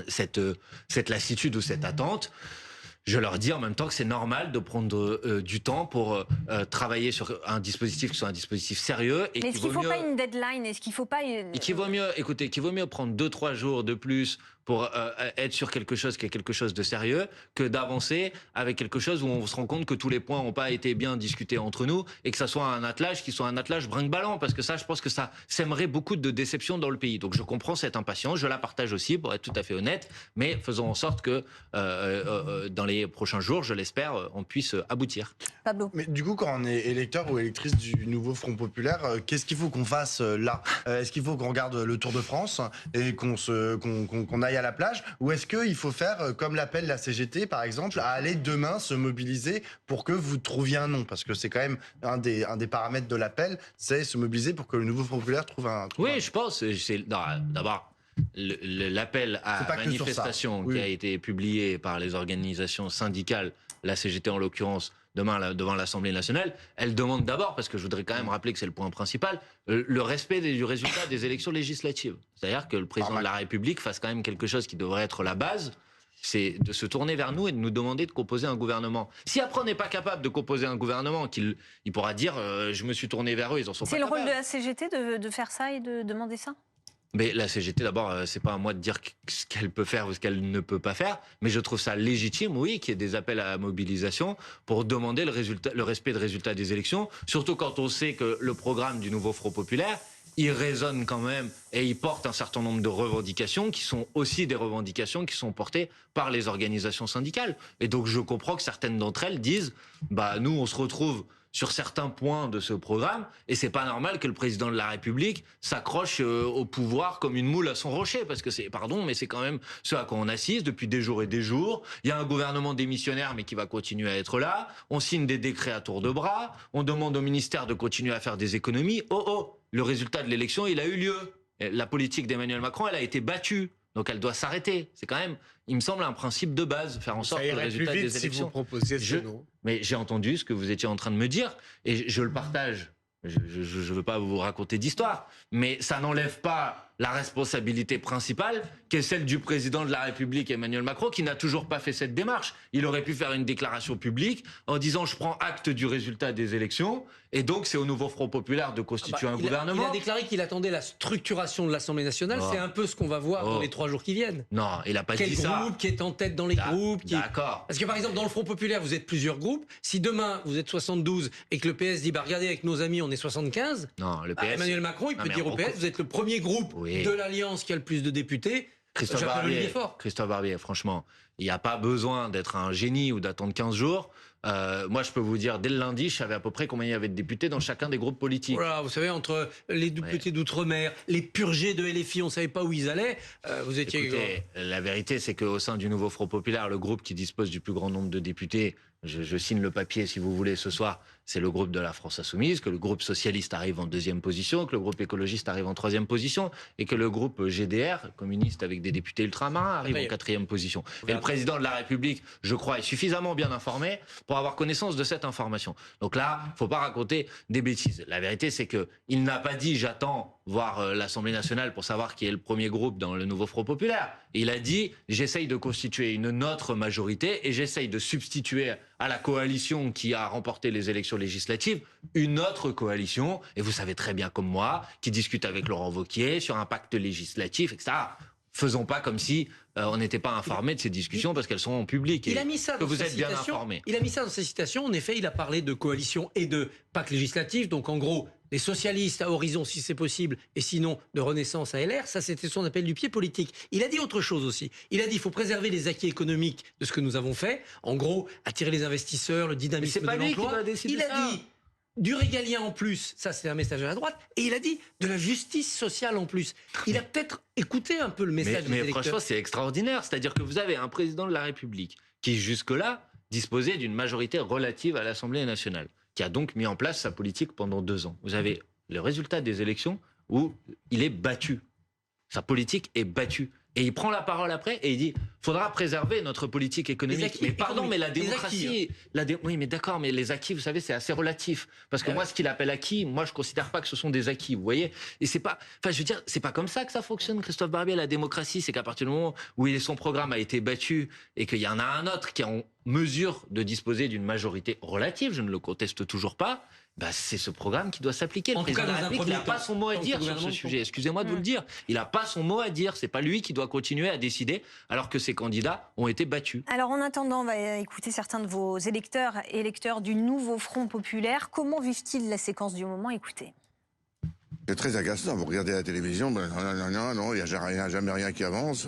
[SPEAKER 2] cette lassitude ou cette attente. Je leur dis en même temps que c'est normal de prendre du temps pour travailler sur un dispositif qui soit un dispositif sérieux. Et
[SPEAKER 1] mais est-ce qu'il ne faut pas une deadline? Est-ce qu'il ne faut pas
[SPEAKER 2] et qu'il vaut mieux prendre 2-3 jours de plus pour être sur quelque chose qui est quelque chose de sérieux que d'avancer avec quelque chose où on se rend compte que tous les points n'ont pas été bien discutés entre nous et que ça soit un attelage qui soit un attelage brinque-ballant, parce que ça, je pense que ça sèmerait beaucoup de déception dans le pays. Donc je comprends cette impatience, je la partage aussi pour être tout à fait honnête, mais faisons en sorte que dans les prochains jours, je l'espère, on puisse aboutir.
[SPEAKER 1] Pablo.
[SPEAKER 5] Mais du coup, quand on est électeur ou électrice du nouveau Front Populaire, qu'est-ce qu'il faut qu'on fasse là? Est-ce qu'il faut qu'on regarde le Tour de France et qu'on aille à la plage, ou est-ce qu'il faut faire comme l'appelle la CGT par exemple, à aller demain se mobiliser pour que vous trouviez un nom, parce que c'est quand même un des paramètres de l'appel, c'est se mobiliser pour que le nouveau Front Populaire trouve un nom.
[SPEAKER 2] Oui, je pense. D'abord, l'appel à manifestation qui a été publié par les organisations syndicales, la CGT en l'occurrence, demain devant l'Assemblée nationale, elle demande d'abord, parce que je voudrais quand même rappeler que c'est le point principal, le respect du résultat des élections législatives. C'est-à-dire que le président de la République fasse quand même quelque chose qui devrait être la base, c'est de se tourner vers nous et de nous demander de composer un gouvernement. Si après on n'est pas capable de composer un gouvernement, il pourra dire je me suis tourné vers eux, ils en sont pas capables.
[SPEAKER 1] C'est le rôle de la CGT de faire ça et de demander ça?
[SPEAKER 2] Mais la CGT, d'abord, c'est pas à moi de dire ce qu'elle peut faire ou ce qu'elle ne peut pas faire, mais je trouve ça légitime, oui, qu'il y ait des appels à la mobilisation pour demander le respect de résultat des élections, surtout quand on sait que le programme du nouveau Front Populaire, il résonne quand même et il porte un certain nombre de revendications qui sont aussi des revendications qui sont portées par les organisations syndicales. Et donc je comprends que certaines d'entre elles disent, nous on se retrouve sur certains points de ce programme, et c'est pas normal que le président de la République s'accroche au pouvoir comme une moule à son rocher, parce que c'est quand même ce à quoi on assiste depuis des jours et des jours. Il y a un gouvernement démissionnaire, mais qui va continuer à être là. On signe des décrets à tour de bras. On demande au ministère de continuer à faire des économies. Le résultat de l'élection, il a eu lieu. La politique d'Emmanuel Macron, elle a été battue. Donc elle doit s'arrêter. C'est quand même, il me semble, un principe de base, faire en sorte que le résultat des élections...
[SPEAKER 3] Si vous proposiez ce nom.
[SPEAKER 2] Mais j'ai entendu ce que vous étiez en train de me dire, et je le partage. Je ne veux pas vous raconter d'histoire, mais ça n'enlève pas la responsabilité principale, qui est celle du président de la République, Emmanuel Macron, qui n'a toujours pas fait cette démarche. Il aurait pu faire une déclaration publique en disant « je prends acte du résultat des élections », et donc c'est au nouveau Front Populaire de constituer un gouvernement.
[SPEAKER 4] Il a déclaré qu'il attendait la structuration de l'Assemblée nationale. C'est un peu ce qu'on va voir dans les 3 jours qui viennent.
[SPEAKER 2] Non, il n'a pas dit ça.
[SPEAKER 4] Quel groupe qui est en tête dans les groupes
[SPEAKER 2] D'accord.
[SPEAKER 4] Parce que par exemple, dans le Front Populaire, vous êtes plusieurs groupes. Si demain, vous êtes 72 et que le PS dit regardez, avec nos amis, on est 75,
[SPEAKER 2] non, le PS,
[SPEAKER 4] Emmanuel Macron, il peut dire au PS, vous êtes le premier groupe de l'Alliance qui a le plus de députés.
[SPEAKER 2] Christophe Barbier, franchement, il n'y a pas besoin d'être un génie ou d'attendre 15 jours. Moi, je peux vous dire, dès le lundi, je savais à peu près combien il y avait de députés dans chacun des groupes politiques.
[SPEAKER 4] Voilà, vous savez, entre les députés d'outre-mer, les purgés de LFI, on ne savait pas où ils allaient. Vous étiez...
[SPEAKER 2] Écoutez, la vérité, c'est qu'au sein du nouveau Front Populaire, le groupe qui dispose du plus grand nombre de députés, je signe le papier si vous voulez ce soir, c'est le groupe de la France Insoumise, que le groupe socialiste arrive en 2e position, que le groupe écologiste arrive en 3e position, et que le groupe GDR, communiste avec des députés ultramarins, arrive en 4e position. Et le président de la République, je crois, est suffisamment bien informé pour avoir connaissance de cette information. Donc là, il ne faut pas raconter des bêtises. La vérité, c'est qu'il n'a pas dit « j'attends voir l'Assemblée nationale pour savoir qui est le premier groupe dans le nouveau Front populaire ». Il a dit « j'essaye de constituer une autre majorité et j'essaye de substituer à la coalition qui a remporté les élections législatives une autre coalition, et vous savez très bien comme moi, qui discute avec Laurent Wauquiez sur un pacte législatif, etc. » Faisons pas comme si on n'était pas informé de ces discussions parce qu'elles sont en public.
[SPEAKER 4] Il a mis ça
[SPEAKER 2] que
[SPEAKER 4] dans
[SPEAKER 2] vous
[SPEAKER 4] sa
[SPEAKER 2] êtes bien
[SPEAKER 4] citation.
[SPEAKER 2] informé.
[SPEAKER 4] Il a mis ça dans ses citations. En effet, il a parlé de coalition et de pacte législatif. Donc en gros, les socialistes à Horizon si c'est possible, et sinon de Renaissance à LR, ça c'était son appel du pied politique. Il a dit autre chose aussi. Il a dit il faut préserver les acquis économiques de ce que nous avons fait. En gros, attirer les investisseurs, le dynamisme de l'emploi. Il a dit du régalien en plus, ça c'est un message à la droite, et il a dit de la justice sociale en plus. Il a peut-être écouté un peu le message des
[SPEAKER 2] mais
[SPEAKER 4] électeurs.
[SPEAKER 2] franchement, c'est extraordinaire. C'est-à-dire que vous avez un président de la République qui, jusque-là, disposait d'une majorité relative à l'Assemblée nationale, qui a donc mis en place sa politique pendant 2 ans. Vous avez le résultat des élections où il est battu. Sa politique est battue. Et il prend la parole après et il dit « faudra préserver notre politique économique ». Mais pardon, mais la démocratie... Oui, mais d'accord, mais les acquis, vous savez, c'est assez relatif. Parce que moi, ce qu'il appelle acquis, moi, je ne considère pas que ce sont des acquis, vous voyez. Et c'est pas... Enfin, je veux dire, c'est pas comme ça que ça fonctionne, Christophe Barbier, la démocratie. C'est qu'à partir du moment où son programme a été battu et qu'il y en a un autre qui est en mesure de disposer d'une majorité relative, je ne le conteste toujours pas, bah, c'est ce programme qui doit s'appliquer. Le président de la République, il n'a pas son mot à dire sur ce sujet. Excusez-moi de vous le dire. Il n'a pas son mot à dire. C'est pas lui qui doit continuer à décider alors que ses candidats ont été battus.
[SPEAKER 1] Alors en attendant, on va écouter certains de vos électeurs et électeurs du nouveau Front populaire. Comment vivent-ils la séquence du moment? Écoutez.
[SPEAKER 10] C'est très agaçant. Vous regardez la télévision, ben, non, il n'y a jamais rien qui avance.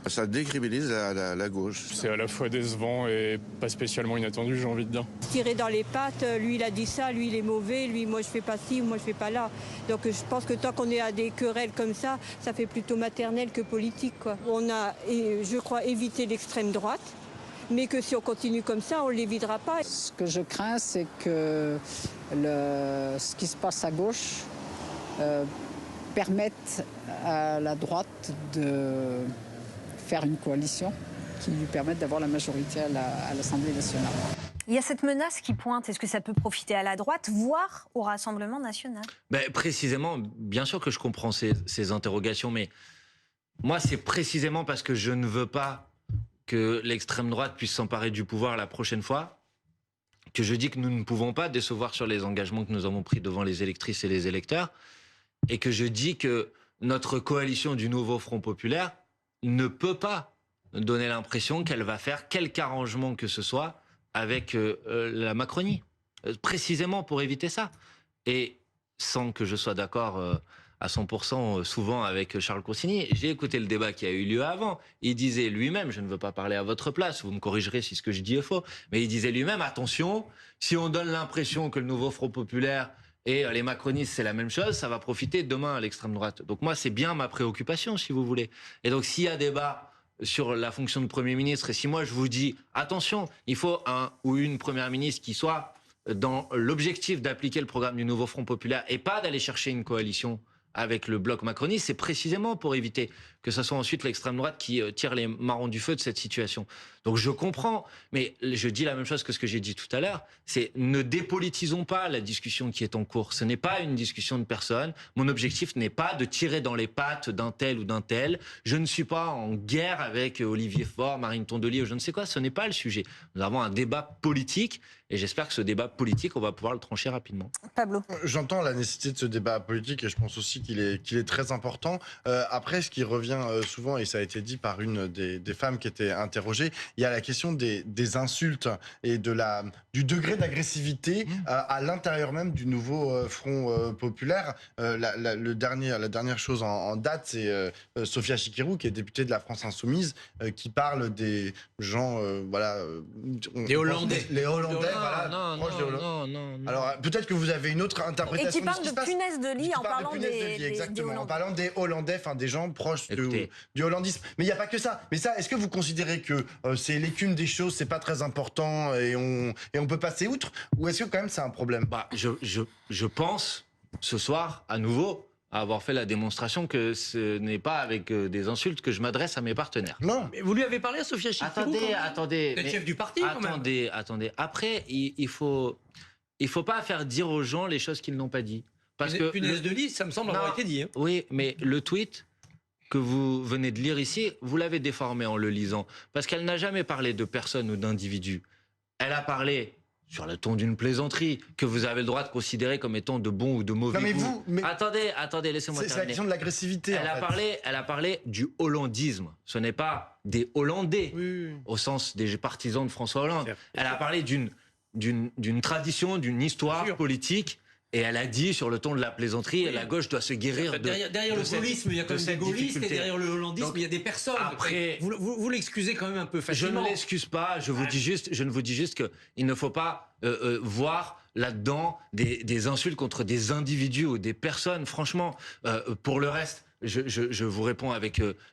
[SPEAKER 10] Ça décrédibilise la gauche.
[SPEAKER 11] C'est à la fois décevant et pas spécialement inattendu, j'ai envie de dire.
[SPEAKER 12] Tirer dans les pattes, lui il a dit ça, lui il est mauvais, lui moi je fais pas ci, moi je fais pas là. Donc je pense que tant qu'on est à des querelles comme ça fait plutôt maternel que politique, quoi. On a, je crois, évité l'extrême droite. Mais que si on continue comme ça, on ne l'évitera pas.
[SPEAKER 13] Ce que je crains, c'est que ce qui se passe à gauche permette à la droite de faire une coalition qui lui permette d'avoir la majorité à l'Assemblée nationale.
[SPEAKER 1] Il y a cette menace qui pointe. Est-ce que ça peut profiter à la droite, voire au Rassemblement national?
[SPEAKER 2] Précisément, bien sûr que je comprends ces interrogations, mais moi, c'est précisément parce que je ne veux pas que l'extrême droite puisse s'emparer du pouvoir la prochaine fois que je dis que nous ne pouvons pas décevoir sur les engagements que nous avons pris devant les électrices et les électeurs, et que je dis que notre coalition du nouveau Front populaire ne peut pas donner l'impression qu'elle va faire quelque arrangement que ce soit avec la Macronie, précisément pour éviter ça. Et sans que je sois d'accord à 100% souvent avec Charles Consigny, j'ai écouté le débat qui a eu lieu avant. Il disait lui-même, je ne veux pas parler à votre place, vous me corrigerez si ce que je dis est faux, mais il disait lui-même, attention, si on donne l'impression que le nouveau Front populaire et les macronistes, c'est la même chose, ça va profiter demain à l'extrême droite. Donc moi, c'est bien ma préoccupation, si vous voulez. Et donc s'il y a débat sur la fonction de Premier ministre, et si moi je vous dis, attention, il faut un ou une Première ministre qui soit dans l'objectif d'appliquer le programme du nouveau Front populaire et pas d'aller chercher une coalition avec le bloc macroniste, c'est précisément pour éviter que ce soit ensuite l'extrême droite qui tire les marrons du feu de cette situation. Donc je comprends, mais je dis la même chose que ce que j'ai dit tout à l'heure, c'est ne dépolitisons pas la discussion qui est en cours. Ce n'est pas une discussion de personne. Mon objectif n'est pas de tirer dans les pattes d'un tel ou d'un tel. Je ne suis pas en guerre avec Olivier Faure, Marine Tondelier ou je ne sais quoi. Ce n'est pas le sujet. Nous avons un débat politique et j'espère que ce débat politique, on va pouvoir le trancher rapidement.
[SPEAKER 1] Pablo.
[SPEAKER 5] J'entends la nécessité de ce débat politique et je pense aussi qu'il est très important. Après, ce qui revient souvent, et ça a été dit par une des femmes qui était interrogée, il y a la question des insultes et du degré d'agressivité à l'intérieur même du nouveau Front populaire. La dernière chose en date, c'est Sophia Chikirou, qui est députée de la France Insoumise, qui parle des gens,
[SPEAKER 4] les Hollandais.
[SPEAKER 5] Les Hollandais, proches des Hollandais. Alors peut-être que vous avez une autre interprétation.
[SPEAKER 1] Et qui parle de punaises de lit en parlant des
[SPEAKER 5] dit, exactement. En
[SPEAKER 1] Hollandais.
[SPEAKER 5] parlant des Hollandais, enfin des gens proches du hollandisme. Mais il n'y a pas que ça. Mais ça, est-ce que vous considérez que c'est l'écume des choses, c'est pas très important et on peut passer outre? Ou est-ce que quand même c'est un problème?
[SPEAKER 2] Je pense, ce soir, à nouveau, à avoir fait la démonstration que ce n'est pas avec des insultes que je m'adresse à mes partenaires.
[SPEAKER 5] Non.
[SPEAKER 4] Mais vous lui avez parlé à Sophia Chikirou?
[SPEAKER 2] Attendez.
[SPEAKER 4] Vous êtes chef du parti, quand même.
[SPEAKER 2] Attendez. Après, il faut pas faire dire aux gens les choses qu'ils n'ont pas dit. Parce que
[SPEAKER 4] punaise de lit, ça me semble avoir été dit. Hein.
[SPEAKER 2] Oui, mais le tweet que vous venez de lire ici, vous l'avez déformé en le lisant. Parce qu'elle n'a jamais parlé de personne ou d'individu. Elle a parlé sur le ton d'une plaisanterie que vous avez le droit de considérer comme étant de bon ou de mauvais goût. Attendez, laissez-moi terminer.
[SPEAKER 5] C'est la question de l'agressivité.
[SPEAKER 2] Elle a parlé du hollandisme. Ce n'est pas des Hollandais au sens des partisans de François Hollande. Elle a parlé d'une tradition, d'une histoire politique. Et elle a dit, sur le ton de la plaisanterie, la gauche doit se guérir
[SPEAKER 4] derrière le gaullisme, il y a quand même des gaullistes, et derrière le hollandisme, il y a des personnes.
[SPEAKER 2] Après,
[SPEAKER 4] vous l'excusez quand même un peu facilement.
[SPEAKER 2] Je ne l'excuse pas, je ne vous dis juste qu'il ne faut pas voir là-dedans des insultes contre des individus ou des personnes. Franchement, pour le reste, je vous réponds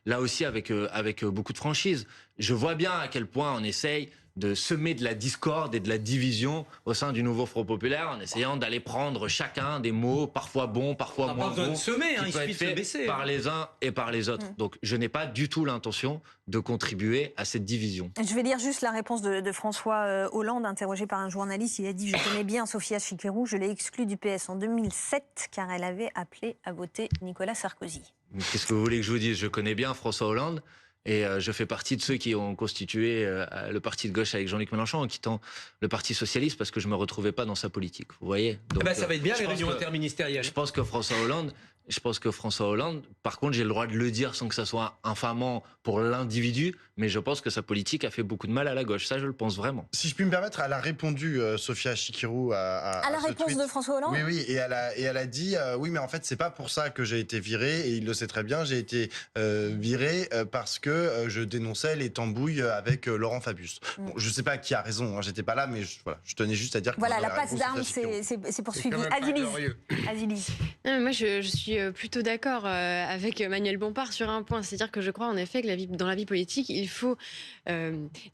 [SPEAKER 2] là aussi avec beaucoup de franchise. Je vois bien à quel point on essaye de semer de la discorde et de la division au sein du nouveau Front Populaire en essayant d'aller prendre chacun des mots, parfois bons, parfois moins bons, qui peuvent être faits par les uns et par les autres. Donc je n'ai pas du tout l'intention de contribuer à cette division.
[SPEAKER 1] Je vais lire juste la réponse de François Hollande, interrogé par un journaliste. Il a dit « Je connais bien Sophia Chikirou, je l'ai exclue du PS en 2007 car elle avait appelé à voter Nicolas Sarkozy. »
[SPEAKER 2] Qu'est-ce que vous voulez que je vous dise? Je connais bien François Hollande. Et je fais partie de ceux qui ont constitué le parti de gauche avec Jean-Luc Mélenchon en quittant le Parti socialiste parce que je ne me retrouvais pas dans sa politique. Vous voyez? Donc,
[SPEAKER 4] ça va être bien les réunions interministérielles.
[SPEAKER 2] Je pense que François Hollande, par contre, j'ai le droit de le dire sans que ça soit infamant pour l'individu, mais je pense que sa politique a fait beaucoup de mal à la gauche. Ça, je le pense vraiment.
[SPEAKER 5] Si je puis me permettre, elle a répondu, Sophia Chikirou, à
[SPEAKER 1] la réponse de François Hollande.
[SPEAKER 5] Oui, et elle a dit, oui, mais en fait, c'est pas pour ça que j'ai été viré, et il le sait très bien, j'ai été viré parce que je dénonçais les tambouilles avec Laurent Fabius. Bon, je sais pas qui a raison, hein, j'étais pas là, mais je tenais juste à dire que...
[SPEAKER 1] Voilà, la passe d'armes, c'est poursuivi. Azilis.
[SPEAKER 9] Moi, je suis plutôt d'accord avec Manuel Bompard sur un point, c'est-à-dire que je crois en effet que dans la vie politique, il faut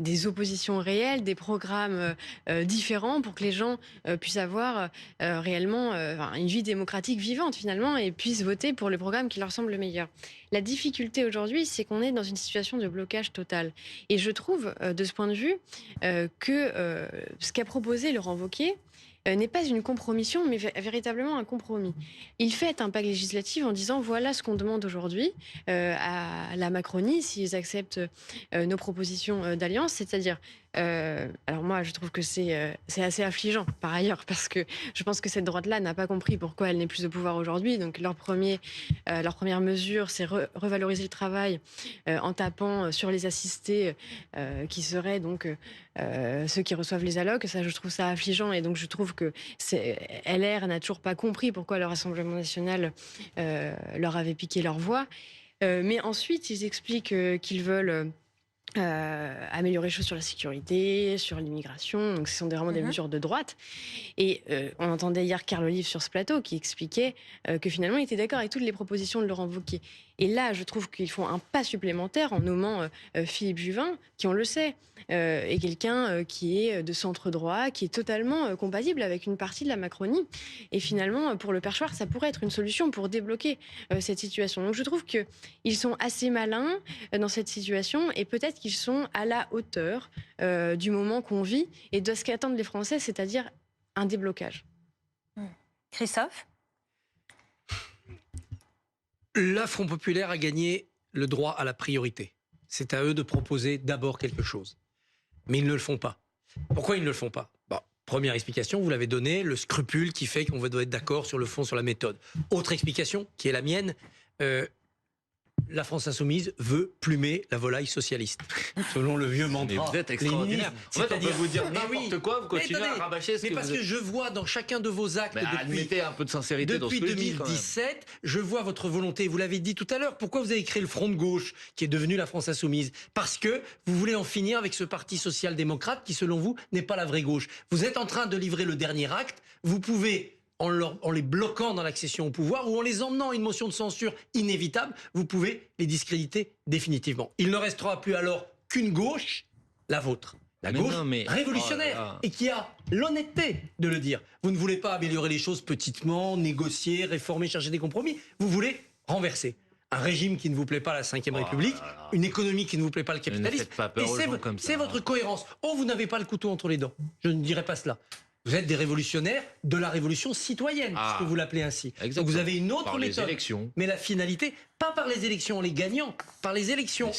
[SPEAKER 9] des oppositions réelles, des programmes différents pour que les gens puissent avoir réellement une vie démocratique vivante finalement et puissent voter pour le programme qui leur semble le meilleur. La difficulté aujourd'hui, c'est qu'on est dans une situation de blocage total. Et je trouve, de ce point de vue, que ce qu'a proposé Laurent Wauquiez n'est pas une compromission, mais véritablement un compromis. Il fait un pacte législatif en disant voilà ce qu'on demande aujourd'hui à la Macronie s'ils acceptent nos propositions d'alliance, c'est-à-dire alors moi je trouve que c'est assez affligeant par ailleurs parce que je pense que cette droite-là n'a pas compris pourquoi elle n'est plus au pouvoir aujourd'hui. Donc leur première mesure, c'est revaloriser le travail en tapant sur les assistés qui seraient donc ceux qui reçoivent les allocs. Ça, je trouve ça affligeant et donc je trouve que LR n'a toujours pas compris pourquoi le Rassemblement national leur avait piqué leur voix. Mais ensuite, ils expliquent qu'ils veulent améliorer les choses sur la sécurité, sur l'immigration. Donc, ce sont vraiment des mesures de droite. Et on entendait hier Carl Olive sur ce plateau qui expliquait que finalement, il était d'accord avec toutes les propositions de Laurent Wauquiez. Et là, je trouve qu'ils font un pas supplémentaire en nommant Philippe Juvin, qui, on le sait, est quelqu'un qui est de centre-droit, qui est totalement compatible avec une partie de la Macronie. Et finalement, pour le perchoir, ça pourrait être une solution pour débloquer cette situation. Donc je trouve qu'ils sont assez malins dans cette situation et peut-être qu'ils sont à la hauteur du moment qu'on vit et de ce qu'attendent les Français, c'est-à-dire un déblocage.
[SPEAKER 1] Christophe ?
[SPEAKER 4] Le Front populaire a gagné le droit à la priorité. C'est à eux de proposer d'abord quelque chose. Mais ils ne le font pas. Pourquoi ils ne le font pas ? Première explication, vous l'avez donnée, le scrupule qui fait qu'on doit être d'accord sur le fond, sur la méthode. Autre explication, qui est la mienne, la France insoumise veut plumer la volaille socialiste, selon le vieux mantra.
[SPEAKER 2] Mais vous êtes extraordinaire. En fait, on peut vous dire n'importe quoi, vous continuez à rabâcher ce que
[SPEAKER 4] parce que je vois dans chacun de vos actes
[SPEAKER 2] admettez un peu de sincérité dans ce que je dis,
[SPEAKER 4] depuis 2017, je vois votre volonté, vous l'avez dit tout à l'heure, pourquoi vous avez créé le Front de gauche, qui est devenu la France insoumise ? Parce que vous voulez en finir avec ce parti social-démocrate qui, selon vous, n'est pas la vraie gauche. Vous êtes en train de livrer le dernier acte, vous pouvez en les bloquant dans l'accession au pouvoir ou en les emmenant à une motion de censure inévitable, vous pouvez les discréditer définitivement. Il ne restera plus alors qu'une gauche, la vôtre. La gauche révolutionnaire et qui a l'honnêteté de le dire. Vous ne voulez pas améliorer les choses petitement, négocier, réformer, chercher des compromis. Vous voulez renverser. Un régime qui ne vous plaît pas, la Ve République, une économie qui ne vous plaît pas, le capitalisme. Et c'est votre cohérence. Oh, vous n'avez pas le couteau entre les dents. Je ne dirais pas cela. Vous êtes des révolutionnaires de la révolution citoyenne, puisque vous l'appelez ainsi. Exactement. Donc vous avez une autre méthode. Mais la finalité, pas par les élections en les gagnant, par les élections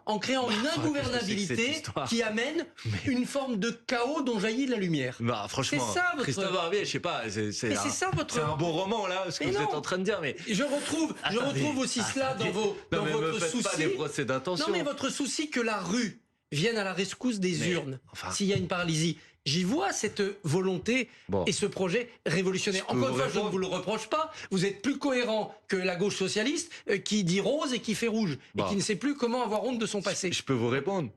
[SPEAKER 4] en créant une ingouvernabilité qui amène une forme de chaos dont jaillit de la lumière.
[SPEAKER 2] Bah, franchement, c'est ça votre... Christophe Barbier, je sais pas, c'est un bon roman là, ce que vous êtes en train de dire. Mais
[SPEAKER 4] je retrouve aussi cela dans votre souci.
[SPEAKER 2] Pas des procès d'intention.
[SPEAKER 4] Non, mais votre souci que la rue vienne à la rescousse des urnes, s'il y a une paralysie. J'y vois cette volonté et ce projet révolutionnaire. Encore une fois, je ne vous le reproche pas. Vous êtes plus cohérent que la gauche socialiste qui dit rose et qui fait rouge et qui ne sait plus comment avoir honte de son passé.
[SPEAKER 2] Je peux vous répondre.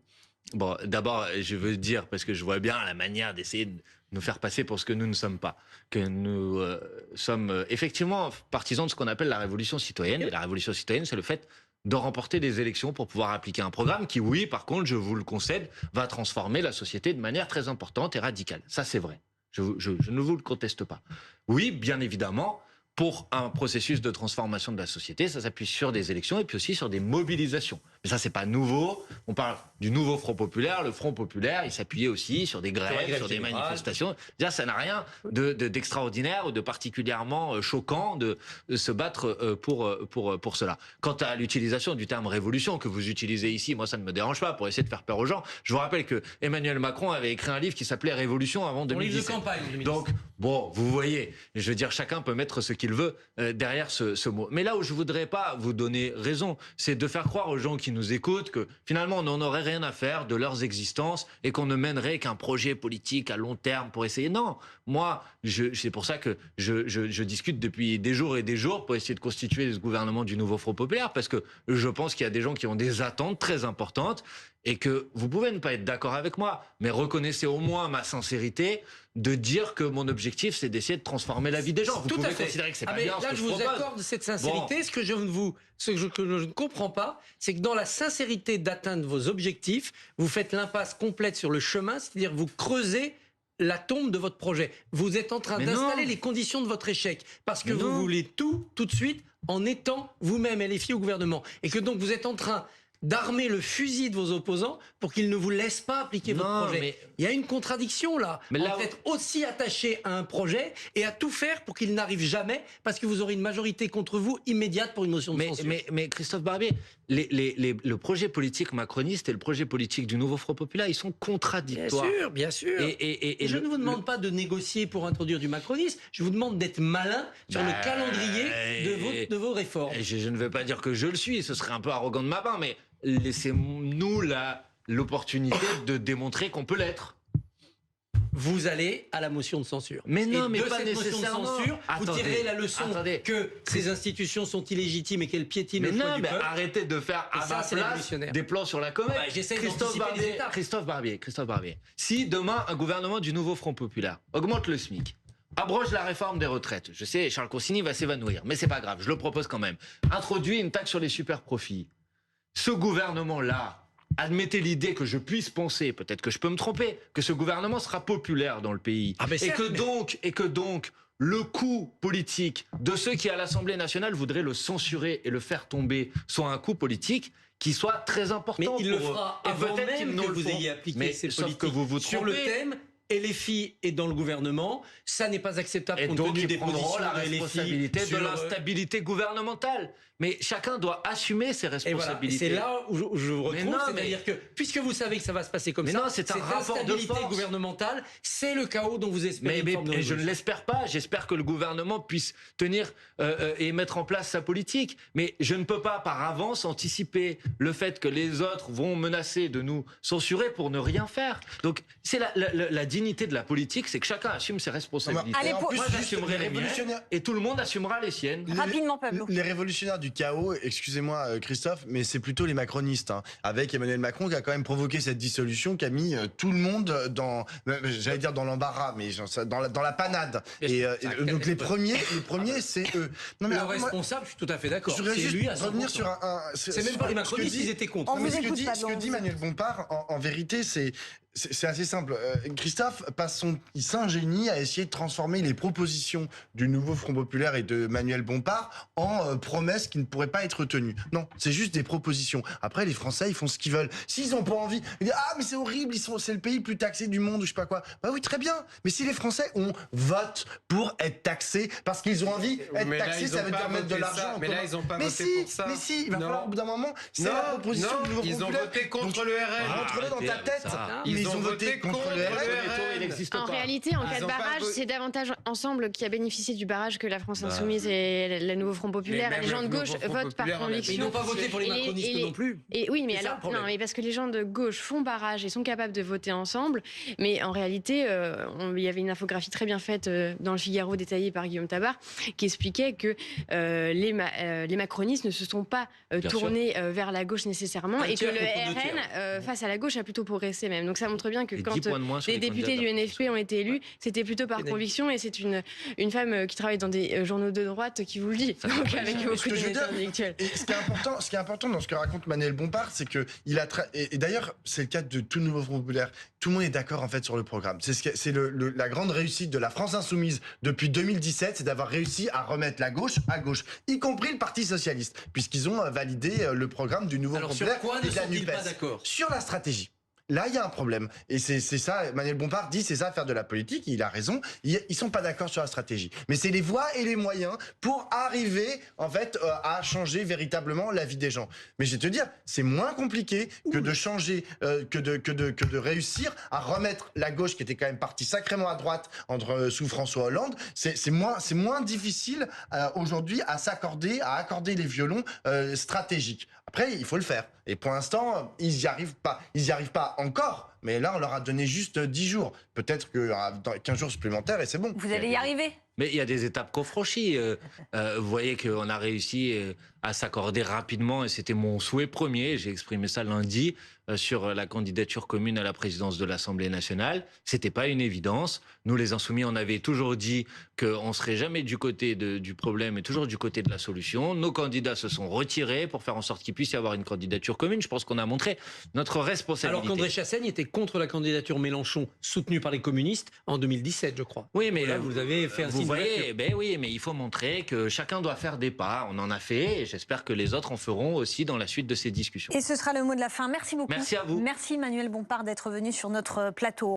[SPEAKER 2] Bon, d'abord, je veux dire, parce que je vois bien la manière d'essayer de nous faire passer pour ce que nous ne sommes pas. Que nous sommes effectivement partisans de ce qu'on appelle la révolution citoyenne. Et la révolution citoyenne, c'est le fait de remporter des élections pour pouvoir appliquer un programme qui, oui, par contre, je vous le concède, va transformer la société de manière très importante et radicale. Ça, c'est vrai. Je ne vous le conteste pas. Oui, bien évidemment, pour un processus de transformation de la société, ça s'appuie sur des élections et puis aussi sur des mobilisations. Mais ça, c'est pas nouveau. On parle du nouveau Front populaire. Le Front populaire, il s'appuyait aussi sur des grèves, sur des manifestations. Déjà, ça n'a rien d'extraordinaire ou de particulièrement choquant de se battre pour cela. Quant à l'utilisation du terme révolution que vous utilisez ici, moi, ça ne me dérange pas pour essayer de faire peur aux gens. Je vous rappelle que Emmanuel Macron avait écrit un livre qui s'appelait Révolution avant 2017.
[SPEAKER 4] Livre de campagne, 2017.
[SPEAKER 2] Donc, bon, vous voyez, je veux dire, chacun peut mettre ce qu'il veut derrière ce mot. Mais là où je voudrais pas vous donner raison, c'est de faire croire aux gens qui nous écoutent que finalement on n'en aurait rien à faire de leurs existences et qu'on ne mènerait qu'un projet politique à long terme pour essayer. Non, moi, c'est pour ça que je discute depuis des jours et des jours pour essayer de constituer ce gouvernement du nouveau Front populaire, parce que je pense qu'il y a des gens qui ont des attentes très importantes et que vous pouvez ne pas être d'accord avec moi, mais reconnaissez au moins ma sincérité de dire que mon objectif, c'est d'essayer de transformer la vie des gens. Vous pouvez considérer que c'est pas bien ce
[SPEAKER 4] là,
[SPEAKER 2] que je
[SPEAKER 4] vous
[SPEAKER 2] propose.
[SPEAKER 4] accorde cette sincérité. Ce que je ne comprends pas, c'est que dans la sincérité d'atteindre vos objectifs, vous faites l'impasse complète sur le chemin, c'est-à-dire vous creusez la tombe de votre projet. Vous êtes en train d'installer les conditions de votre échec parce que vous voulez tout de suite en étant vous-même LFI au gouvernement. Et que donc vous êtes en train d'armer le fusil de vos opposants pour qu'ils ne vous laissent pas appliquer votre projet. Mais il y a une contradiction là. Entre être aussi attaché à un projet et à tout faire pour qu'il n'arrive jamais, parce que vous aurez une majorité contre vous immédiate pour une motion de censure.
[SPEAKER 2] Mais Christophe Barbier, le projet politique macroniste et le projet politique du nouveau Front populaire, ils sont contradictoires.
[SPEAKER 4] Bien sûr. Et je ne vous demande pas de négocier pour introduire du macronisme, je vous demande d'être malin sur le calendrier de vos réformes.
[SPEAKER 2] Je ne veux pas dire que je le suis, ce serait un peu arrogant de ma part, mais laissez-nous l'opportunité de démontrer qu'on peut l'être.
[SPEAKER 4] Vous allez à la motion de censure.
[SPEAKER 2] Mais non, mais
[SPEAKER 4] de
[SPEAKER 2] pas
[SPEAKER 4] cette motion de censure, vous tirez la leçon que ces institutions sont illégitimes et qu'elles piétinent le choix du peuple.
[SPEAKER 2] Arrêtez de faire à ma place des plans sur la comète. Christophe Barbier, si demain un gouvernement du nouveau Front populaire augmente le SMIC, abroge la réforme des retraites, je sais, Charles Consigny va s'évanouir, mais c'est pas grave, je le propose quand même, introduit une taxe sur les super profits. Ce gouvernement-là, admettez l'idée que je puisse penser, peut-être que je peux me tromper, que ce gouvernement sera populaire dans le pays. Et que donc, le coût politique de ceux qui, à l'Assemblée nationale, voudraient le censurer et le faire tomber, soit un coût politique qui soit très important.
[SPEAKER 4] Mais il le fera avant même que vous ayez appliqué ces politiques
[SPEAKER 2] que vous
[SPEAKER 4] sur le thème. Et les filles est dans le gouvernement, ça n'est pas acceptable compte tenu des positions
[SPEAKER 2] la responsabilité
[SPEAKER 4] de
[SPEAKER 2] l'instabilité gouvernementale. Mais chacun doit assumer ses responsabilités.
[SPEAKER 4] Et c'est là où je vous retrouve, c'est-à-dire que puisque vous savez que ça va se passer comme ça,
[SPEAKER 2] c'est
[SPEAKER 4] cette instabilité gouvernementale, c'est le chaos dont vous espérez.
[SPEAKER 2] Mais je ne l'espère pas. J'espère que le gouvernement puisse tenir et mettre en place sa politique. Mais je ne peux pas par avance anticiper le fait que les autres vont menacer de nous censurer pour ne rien faire. Donc c'est la dignité de la politique, c'est que chacun assume ses responsabilités.
[SPEAKER 1] Allez,
[SPEAKER 5] en plus,
[SPEAKER 2] Moi, j'assumerai les miennes et tout le monde assumera les siennes.
[SPEAKER 1] Rapidement, Pablo.
[SPEAKER 5] Les révolutionnaires du chaos, excusez-moi Christophe, mais c'est plutôt les macronistes, hein, avec Emmanuel Macron qui a quand même provoqué cette dissolution, qui a mis tout le monde j'allais dire dans l'embarras, mais dans la panade. Et donc les premiers, c'est eux. Non,
[SPEAKER 4] le responsable, je suis tout à fait d'accord.
[SPEAKER 5] Je voudrais
[SPEAKER 4] C'est lui
[SPEAKER 5] juste
[SPEAKER 4] à
[SPEAKER 5] revenir
[SPEAKER 4] 100%.
[SPEAKER 5] sur
[SPEAKER 4] C'est même pas les macronistes, ils étaient contre.
[SPEAKER 1] On vous
[SPEAKER 5] ce
[SPEAKER 1] écoute,
[SPEAKER 5] que dit Manuel Bompard, en vérité, c'est assez simple. Christophe il s'ingénie à essayer de transformer les propositions du nouveau Front Populaire et de Manuel Bompard en promesses qui ne pourraient pas être tenues. Non, c'est juste des propositions. Après, les Français, ils font ce qu'ils veulent. S'ils n'ont pas envie, ils disent « Ah, mais c'est horrible, c'est le pays le plus taxé du monde » ou je sais pas quoi. Bah oui, très bien. Mais si les Français votent pour être taxés parce qu'ils ont envie d'être taxés, ça veut dire mettre de l'argent.
[SPEAKER 3] Mais là, ils n'ont pas voté pour ça.
[SPEAKER 5] Mais si, il va falloir au bout d'un moment, c'est la proposition du nouveau Front Populaire.
[SPEAKER 3] Ils ont voté contre le RN.
[SPEAKER 5] Rentre-le dans ta tête. Ils ont voté contre le RN.
[SPEAKER 9] En réalité, en cas de barrage, c'est davantage Ensemble qui a bénéficié du barrage que la France Insoumise et le nouveau Front Populaire. Les gens de gauche votent par conviction.
[SPEAKER 4] Ils n'ont pas voté pour les macronistes non plus.
[SPEAKER 9] Et oui, mais alors, non, mais parce que les gens de gauche font barrage et sont capables de voter ensemble. Mais en réalité, il y avait une infographie très bien faite dans le Figaro, détaillée par Guillaume Tabar, qui expliquait que les macronistes ne se sont pas tournés vers la gauche nécessairement et que le RN, face à la gauche, a plutôt progressé même. Donc ça montre bien que quand les députés du NFP ont été élus, c'était plutôt par conviction, et c'est une femme qui travaille dans des journaux de droite qui vous le dit, donc avec beaucoup d'honnêteté intellectuelle.
[SPEAKER 5] Et ce qui est important dans ce que raconte Manuel Bompard, c'est que et d'ailleurs c'est le cas de tout nouveau Front Populaire, tout le monde est d'accord en fait sur le programme. C'est la grande réussite de la France Insoumise depuis 2017, c'est d'avoir réussi à remettre la gauche à gauche, y compris le Parti Socialiste, puisqu'ils ont validé le programme du nouveau Front Populaire et de la NUPES. Sur la stratégie. Là, il y a un problème. Et c'est ça, Manuel Bompard dit, c'est ça, faire de la politique. Il a raison. Ils sont pas d'accord sur la stratégie. Mais c'est les voies et les moyens pour arriver, en fait, à changer véritablement la vie des gens. Mais je vais te dire, c'est moins compliqué que de changer, que de réussir à remettre la gauche, qui était quand même partie sacrément à droite sous François Hollande. C'est moins difficile aujourd'hui à accorder les violons stratégiques. Après, il faut le faire. Et pour l'instant, ils n'y arrivent pas. Ils n'y arrivent pas encore. Mais là, on leur a donné juste 10 jours. Peut-être que dans 15 jours supplémentaires, et c'est bon.
[SPEAKER 1] Vous allez y arriver.
[SPEAKER 2] Mais il y a des étapes qu'on franchit. Vous voyez qu'on a réussi à s'accorder rapidement, et c'était mon souhait premier. J'ai exprimé ça lundi sur la candidature commune à la présidence de l'Assemblée nationale. C'était pas une évidence. Nous, les Insoumis, on avait toujours dit qu'on serait jamais du côté du problème, et toujours du côté de la solution. Nos candidats se sont retirés pour faire en sorte qu'il puisse y avoir une candidature commune. Je pense qu'on a montré notre responsabilité.
[SPEAKER 4] Alors qu'André Chassaigne était contre la candidature Mélenchon, soutenue par les communistes, en 2017, je crois.
[SPEAKER 2] Oui, mais
[SPEAKER 4] là, vous avez fait un signe.
[SPEAKER 2] Vous voyez, oui, mais il faut montrer que chacun doit faire des pas. On en a fait, et j'espère que les autres en feront aussi dans la suite de ces discussions.
[SPEAKER 1] Et ce sera le mot de la fin. Merci beaucoup.
[SPEAKER 2] Merci à vous.
[SPEAKER 1] Merci Manuel Bompard d'être venu sur notre plateau.